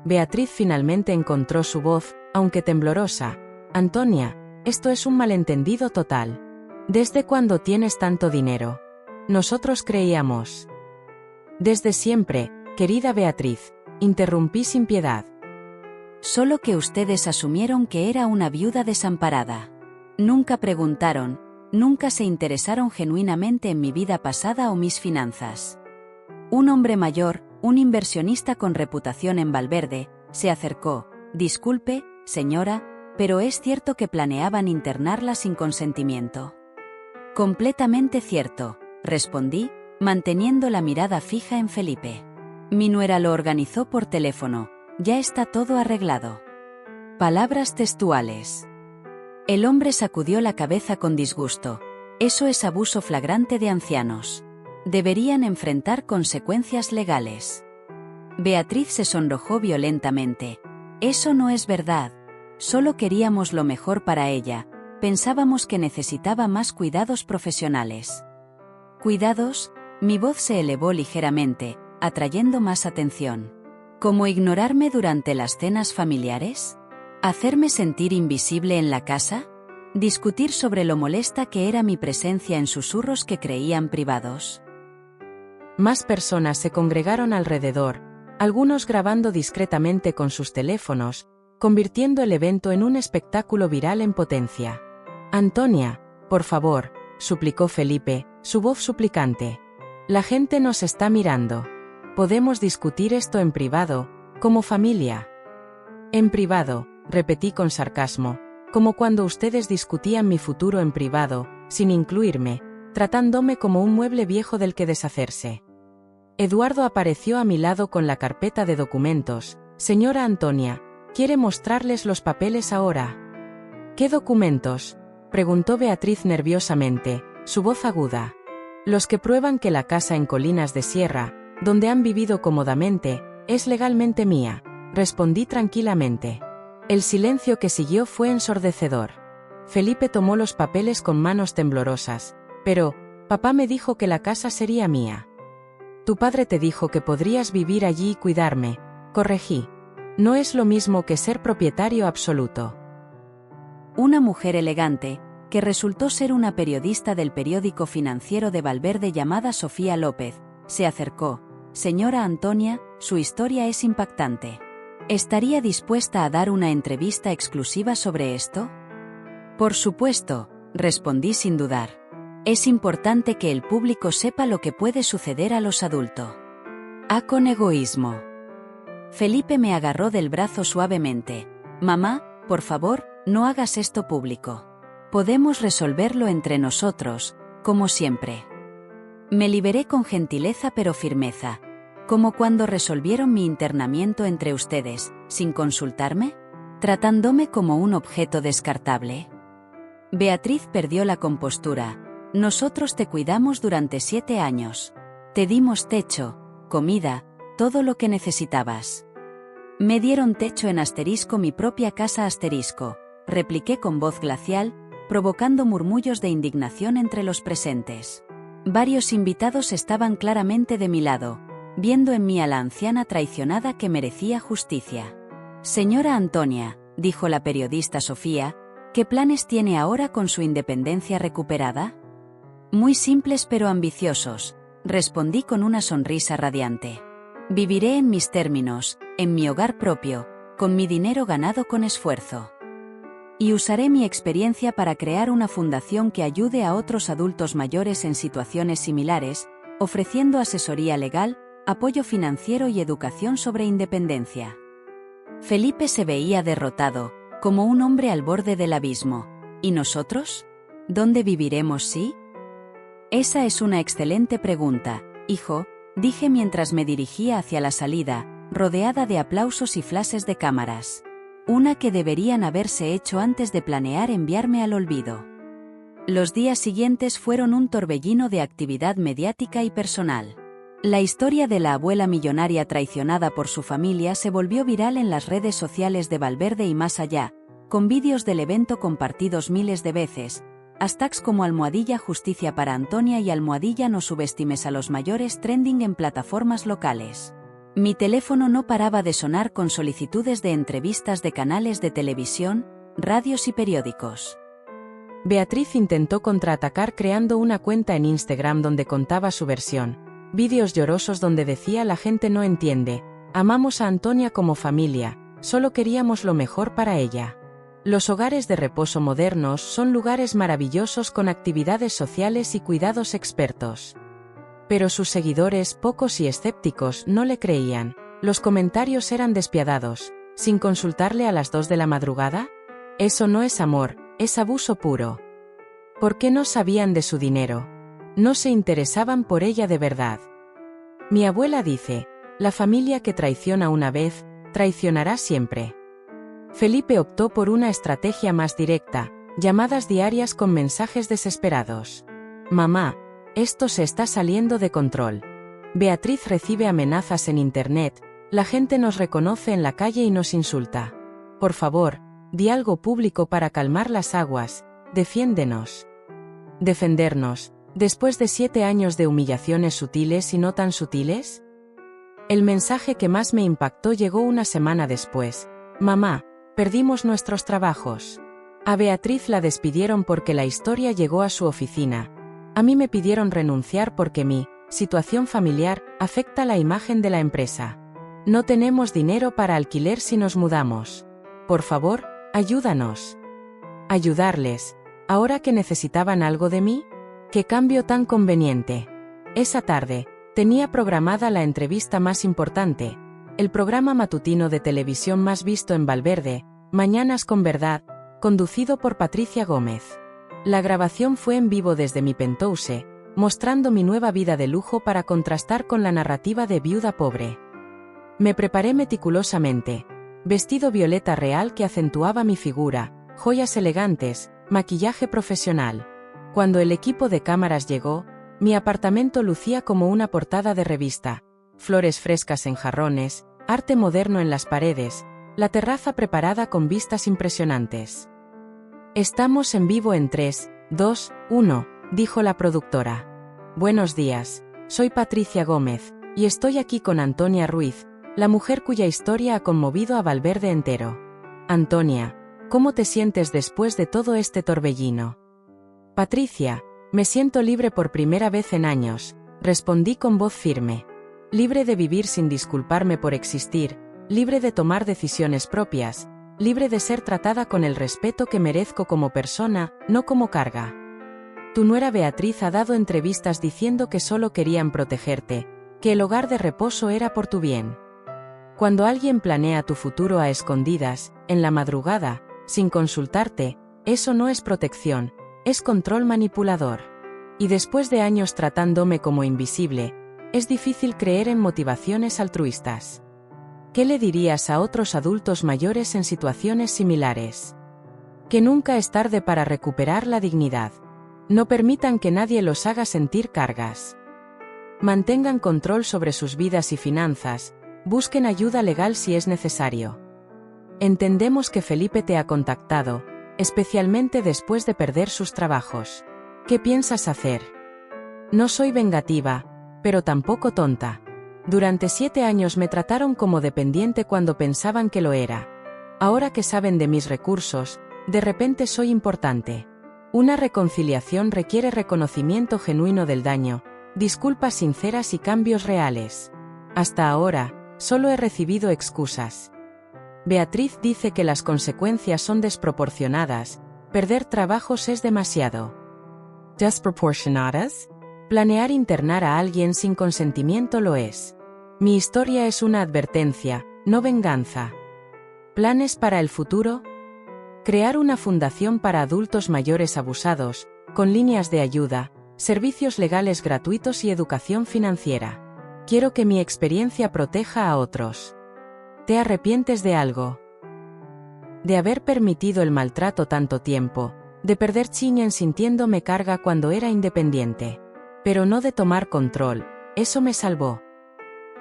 Beatriz finalmente encontró su voz, aunque temblorosa. «Antonia, esto es un malentendido total. ¿Desde cuándo tienes tanto dinero? Nosotros creíamos». «Desde siempre, querida Beatriz», interrumpí sin piedad. Solo que ustedes asumieron que era una viuda desamparada. Nunca preguntaron, nunca se interesaron genuinamente en mi vida pasada o mis finanzas. Un hombre mayor, un inversionista con reputación en Valverde, se acercó. «Disculpe, señora, pero es cierto que planeaban internarla sin consentimiento». «Completamente cierto», respondí, manteniendo la mirada fija en Felipe. «Mi nuera lo organizó por teléfono. Ya está todo arreglado». Palabras textuales. El hombre sacudió la cabeza con disgusto. «Eso es abuso flagrante de ancianos. Deberían enfrentar consecuencias legales». Beatriz se sonrojó violentamente. «Eso no es verdad. Solo queríamos lo mejor para ella. Pensábamos que necesitaba más cuidados profesionales». «¿Cuidados?». Mi voz se elevó ligeramente, atrayendo más atención. ¿Cómo ignorarme durante las cenas familiares? ¿Hacerme sentir invisible en la casa? ¿Discutir sobre lo molesta que era mi presencia en susurros que creían privados? Más personas se congregaron alrededor, algunos grabando discretamente con sus teléfonos, convirtiendo el evento en un espectáculo viral en potencia. «Antonia, por favor», suplicó Felipe, su voz suplicante. «La gente nos está mirando. Podemos discutir esto en privado, como familia». «En privado», repetí con sarcasmo, como cuando ustedes discutían mi futuro en privado, sin incluirme, tratándome como un mueble viejo del que deshacerse. Eduardo apareció a mi lado con la carpeta de documentos. «Señora Antonia, ¿quiere mostrarles los papeles ahora?» «¿Qué documentos?», preguntó Beatriz nerviosamente, su voz aguda. «Los que prueban que la casa en Colinas de Sierra, donde han vivido cómodamente, es legalmente mía», respondí tranquilamente. El silencio que siguió fue ensordecedor. Felipe tomó los papeles con manos temblorosas. «Pero, papá me dijo que la casa sería mía». «Tu padre te dijo que podrías vivir allí y cuidarme», corregí. «No es lo mismo que ser propietario absoluto». Una mujer elegante, que resultó ser una periodista del periódico financiero de Valverde llamada Sofía López, se acercó. «Señora Antonia, su historia es impactante. ¿Estaría dispuesta a dar una entrevista exclusiva sobre esto?» «Por supuesto», respondí sin dudar. «Es importante que el público sepa lo que puede suceder a los adultos». Con egoísmo. Felipe me agarró del brazo suavemente. «Mamá, por favor, no hagas esto público. Podemos resolverlo entre nosotros, como siempre». Me liberé con gentileza pero firmeza. ¿Como cuando resolvieron mi internamiento entre ustedes, sin consultarme? ¿Tratándome como un objeto descartable? Beatriz perdió la compostura. «Nosotros te cuidamos durante 7 años. Te dimos techo, comida, todo lo que necesitabas». «Me dieron techo en asterisco mi propia casa asterisco», repliqué con voz glacial, provocando murmullos de indignación entre los presentes. Varios invitados estaban claramente de mi lado, viendo en mí a la anciana traicionada que merecía justicia. «Señora Antonia», dijo la periodista Sofía, «¿qué planes tiene ahora con su independencia recuperada?» «Muy simples pero ambiciosos», respondí con una sonrisa radiante. «Viviré en mis términos, en mi hogar propio, con mi dinero ganado con esfuerzo». Y usaré mi experiencia para crear una fundación que ayude a otros adultos mayores en situaciones similares, ofreciendo asesoría legal, apoyo financiero y educación sobre independencia. Felipe se veía derrotado, como un hombre al borde del abismo. ¿Y nosotros? ¿Dónde viviremos, sí? Esa es una excelente pregunta, hijo, dije mientras me dirigía hacia la salida, rodeada de aplausos y flashes de cámaras. Una que deberían haberse hecho antes de planear enviarme al olvido. Los días siguientes fueron un torbellino de actividad mediática y personal. La historia de la abuela millonaria traicionada por su familia se volvió viral en las redes sociales de Valverde y más allá, con vídeos del evento compartidos miles de veces, hashtags como #justicia para Antonia y #no subestimes a los mayores trending en plataformas locales. Mi teléfono no paraba de sonar con solicitudes de entrevistas de canales de televisión, radios y periódicos. Beatriz intentó contraatacar creando una cuenta en Instagram donde contaba su versión. Vídeos llorosos donde decía: la gente no entiende, amamos a Antonia como familia, solo queríamos lo mejor para ella. Los hogares de reposo modernos son lugares maravillosos con actividades sociales y cuidados expertos. Pero sus seguidores, pocos y escépticos, no le creían. Los comentarios eran despiadados. ¿Sin consultarle a las 2 de la madrugada? Eso no es amor, es abuso puro. ¿Por qué no sabían de su dinero? No se interesaban por ella de verdad. Mi abuela dice, la familia que traiciona una vez, traicionará siempre. Felipe optó por una estrategia más directa, llamadas diarias con mensajes desesperados. Mamá, esto se está saliendo de control. Beatriz recibe amenazas en internet, la gente nos reconoce en la calle y nos insulta. Por favor, di algo público para calmar las aguas, defiéndenos. Defendernos, después de 7 años de humillaciones sutiles y no tan sutiles. El mensaje que más me impactó llegó una semana después. Mamá, perdimos nuestros trabajos. A Beatriz la despidieron porque la historia llegó a su oficina. A mí me pidieron renunciar porque mi situación familiar afecta la imagen de la empresa. No tenemos dinero para alquiler si nos mudamos. Por favor, ayúdanos. Ayudarles. ¿Ahora que necesitaban algo de mí? ¡Qué cambio tan conveniente! Esa tarde, tenía programada la entrevista más importante, el programa matutino de televisión más visto en Valverde, Mañanas con Verdad, conducido por Patricia Gómez. La grabación fue en vivo desde mi penthouse, mostrando mi nueva vida de lujo para contrastar con la narrativa de viuda pobre. Me preparé meticulosamente. Vestido violeta real que acentuaba mi figura, joyas elegantes, maquillaje profesional. Cuando el equipo de cámaras llegó, mi apartamento lucía como una portada de revista. Flores frescas en jarrones, arte moderno en las paredes, la terraza preparada con vistas impresionantes. Estamos en vivo en 3, 2, 1, dijo la productora. Buenos días, soy Patricia Gómez, y estoy aquí con Antonia Ruiz, la mujer cuya historia ha conmovido a Valverde entero. Antonia, ¿cómo te sientes después de todo este torbellino? Patricia, me siento libre por primera vez en años, respondí con voz firme. Libre de vivir sin disculparme por existir, libre de tomar decisiones propias, libre de ser tratada con el respeto que merezco como persona, no como carga. Tu nuera Beatriz ha dado entrevistas diciendo que solo querían protegerte, que el hogar de reposo era por tu bien. Cuando alguien planea tu futuro a escondidas, en la madrugada, sin consultarte, eso no es protección, es control manipulador. Y después de años tratándome como invisible, es difícil creer en motivaciones altruistas. ¿Qué le dirías a otros adultos mayores en situaciones similares? Que nunca es tarde para recuperar la dignidad. No permitan que nadie los haga sentir cargas. Mantengan control sobre sus vidas y finanzas, busquen ayuda legal si es necesario. Entendemos que Felipe te ha contactado, especialmente después de perder sus trabajos. ¿Qué piensas hacer? No soy vengativa, pero tampoco tonta. Durante 7 años me trataron como dependiente cuando pensaban que lo era. Ahora que saben de mis recursos, de repente soy importante. Una reconciliación requiere reconocimiento genuino del daño, disculpas sinceras y cambios reales. Hasta ahora, solo he recibido excusas. Beatriz dice que las consecuencias son desproporcionadas, perder trabajos es demasiado. ¿Desproporcionadas? Planear internar a alguien sin consentimiento lo es. Mi historia es una advertencia, no venganza. ¿Planes para el futuro? Crear una fundación para adultos mayores abusados, con líneas de ayuda, servicios legales gratuitos y educación financiera. Quiero que mi experiencia proteja a otros. ¿Te arrepientes de algo? De haber permitido el maltrato tanto tiempo, de perder Chingen sintiéndome carga cuando era independiente. Pero no de tomar control, eso me salvó.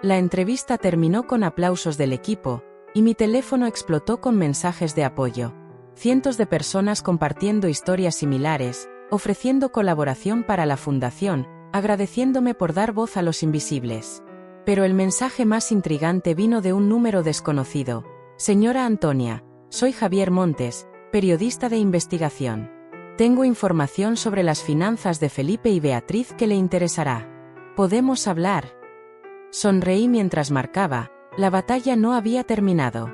La entrevista terminó con aplausos del equipo, y mi teléfono explotó con mensajes de apoyo. Cientos de personas compartiendo historias similares, ofreciendo colaboración para la fundación, agradeciéndome por dar voz a los invisibles. Pero el mensaje más intrigante vino de un número desconocido. Señora Antonia, soy Javier Montes, periodista de investigación. Tengo información sobre las finanzas de Felipe y Beatriz que le interesará. ¿Podemos hablar? Sonreí mientras marcaba. La batalla no había terminado.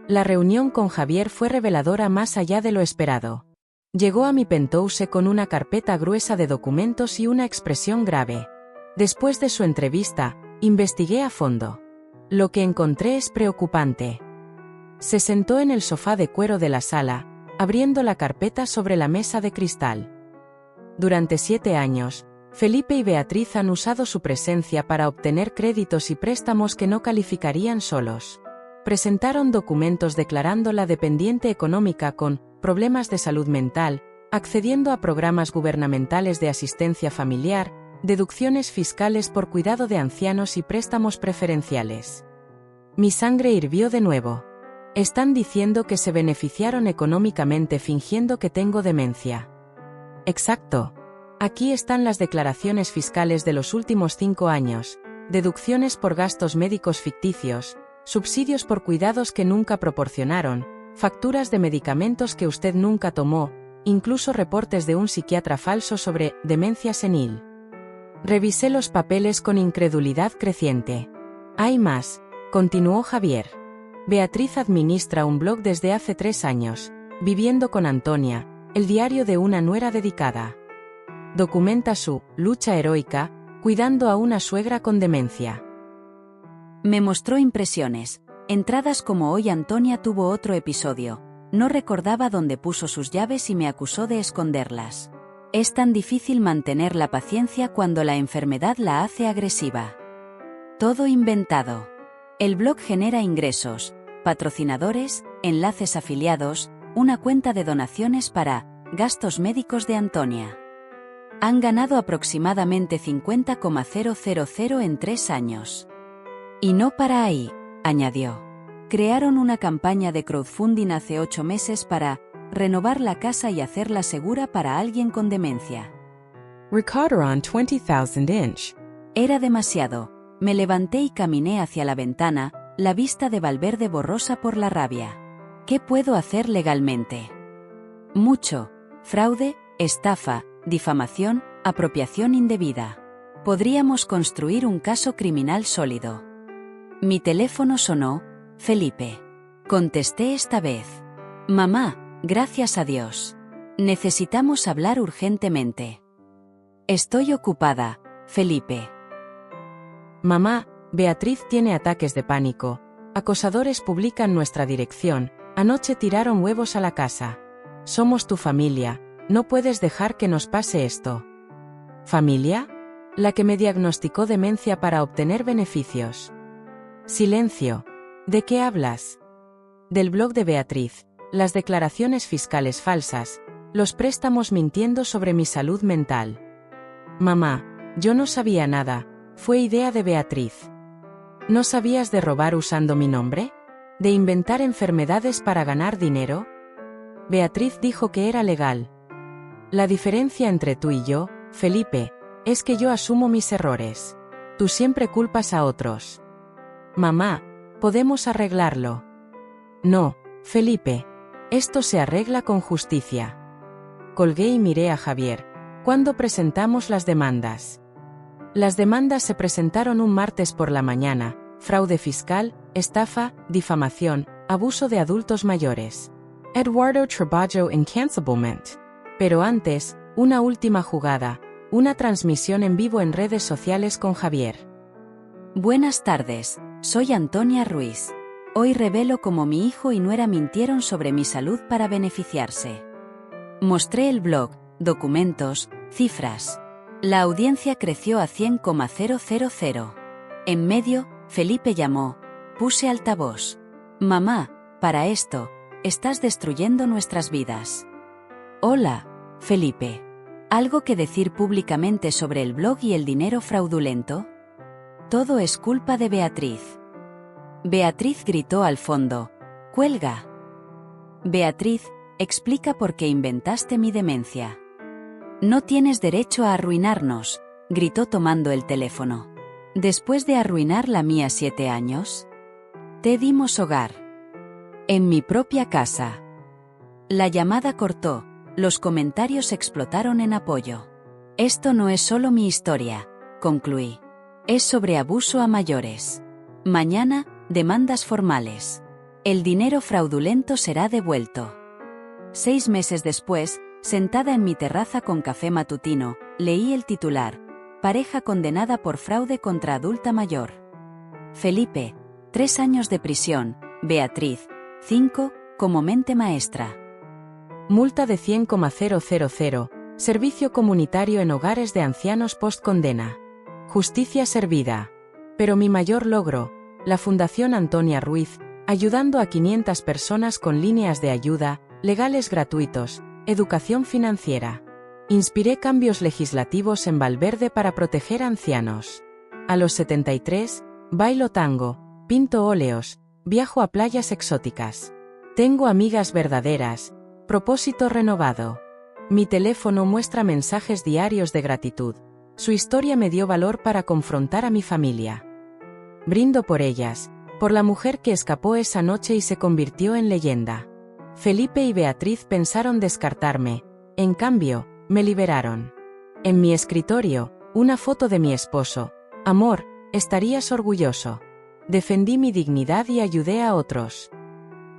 La reunión con Javier fue reveladora más allá de lo esperado. Llegó a mi penthouse con una carpeta gruesa de documentos y una expresión grave. Después de su entrevista, investigué a fondo. Lo que encontré es preocupante. Se sentó en el sofá de cuero de la sala, abriendo la carpeta sobre la mesa de cristal. Durante 7 años, Felipe y Beatriz han usado su presencia para obtener créditos y préstamos que no calificarían solos. Presentaron documentos declarándola dependiente económica con problemas de salud mental, accediendo a programas gubernamentales de asistencia familiar, deducciones fiscales por cuidado de ancianos y préstamos preferenciales. Mi sangre hirvió de nuevo. Están diciendo que se beneficiaron económicamente fingiendo que tengo demencia. Exacto. Aquí están las declaraciones fiscales de los últimos 5 años, deducciones por gastos médicos ficticios, subsidios por cuidados que nunca proporcionaron, facturas de medicamentos que usted nunca tomó, incluso reportes de un psiquiatra falso sobre demencia senil. Revisé los papeles con incredulidad creciente. Hay más, continuó Javier. Beatriz administra un blog desde hace 3 años, Viviendo con Antonia, el diario de una nuera dedicada. Documenta su lucha heroica, cuidando a una suegra con demencia. Me mostró impresiones, entradas como hoy Antonia tuvo otro episodio, no recordaba dónde puso sus llaves y me acusó de esconderlas. Es tan difícil mantener la paciencia cuando la enfermedad la hace agresiva. Todo inventado. El blog genera ingresos, patrocinadores, enlaces afiliados, una cuenta de donaciones para gastos médicos de Antonia. Han ganado aproximadamente 50,000 en 3 años. Y no para ahí, añadió. Crearon una campaña de crowdfunding hace 8 meses para renovar la casa y hacerla segura para alguien con demencia. Recordaron 20,000 inch. Era demasiado. Me levanté y caminé hacia la ventana, la vista de Valverde borrosa por la rabia. ¿Qué puedo hacer legalmente? Mucho. Fraude, estafa, difamación, apropiación indebida. Podríamos construir un caso criminal sólido. Mi teléfono sonó. Felipe. Contesté esta vez. Mamá, gracias a Dios. Necesitamos hablar urgentemente. Estoy ocupada, Felipe. Mamá, Beatriz tiene ataques de pánico. Acosadores publican nuestra dirección. Anoche tiraron huevos a la casa. Somos tu familia. No puedes dejar que nos pase esto. ¿Familia? La que me diagnosticó demencia para obtener beneficios. Silencio. ¿De qué hablas? Del blog de Beatriz, las declaraciones fiscales falsas, los préstamos mintiendo sobre mi salud mental. Mamá, yo no sabía nada, fue idea de Beatriz. ¿No sabías de robar usando mi nombre? ¿De inventar enfermedades para ganar dinero? Beatriz dijo que era legal. La diferencia entre tú y yo, Felipe, es que yo asumo mis errores. Tú siempre culpas a otros. Mamá, podemos arreglarlo. No, Felipe. Esto se arregla con justicia. Colgué y miré a Javier. ¿Cuándo presentamos las demandas? Las demandas se presentaron un martes por la mañana. Fraude fiscal, estafa, difamación, abuso de adultos mayores. Eduardo Traballo Encancellment. Pero antes, una última jugada, una transmisión en vivo en redes sociales con Javier. Buenas tardes, soy Antonia Ruiz. Hoy revelo cómo mi hijo y nuera mintieron sobre mi salud para beneficiarse. Mostré el blog, documentos, cifras. La audiencia creció a 100,000. En medio, Felipe llamó. Puse altavoz. Mamá, para esto, estás destruyendo nuestras vidas. Hola, Felipe. ¿Algo que decir públicamente sobre el blog y el dinero fraudulento? Todo es culpa de Beatriz. Beatriz gritó al fondo. ¡Cuelga! Beatriz, explica por qué inventaste mi demencia. No tienes derecho a arruinarnos, gritó tomando el teléfono. Después de arruinar la mía 7 años, te dimos hogar. En mi propia casa. La llamada cortó, los comentarios explotaron en apoyo. Esto no es solo mi historia, concluí. Es sobre abuso a mayores. Mañana, demandas formales. El dinero fraudulento será devuelto. 6 meses después, sentada en mi terraza con café matutino, leí el titular: pareja condenada por fraude contra adulta mayor. Felipe, 3 años de prisión, Beatriz, 5, como mente maestra. Multa de 100,000, servicio comunitario en hogares de ancianos post-condena. Justicia servida. Pero mi mayor logro, la Fundación Antonia Ruiz, ayudando a 500 personas con líneas de ayuda, legales gratuitos, educación financiera. Inspiré cambios legislativos en Valverde para proteger a ancianos. A los 73, bailo tango, pinto óleos, viajo a playas exóticas. Tengo amigas verdaderas, propósito renovado. Mi teléfono muestra mensajes diarios de gratitud. Su historia me dio valor para confrontar a mi familia. Brindo por ellas, por la mujer que escapó esa noche y se convirtió en leyenda. Felipe y Beatriz pensaron descartarme, en cambio, me liberaron. En mi escritorio, una foto de mi esposo. Amor, estarías orgulloso. Defendí mi dignidad y ayudé a otros.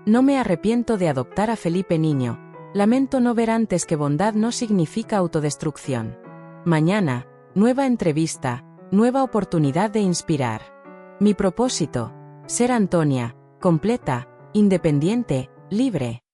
No me arrepiento de adoptar a Felipe niño. Lamento no ver antes que bondad no significa autodestrucción. Mañana, nueva entrevista, nueva oportunidad de inspirar. Mi propósito, ser Antonia, completa, independiente, libre.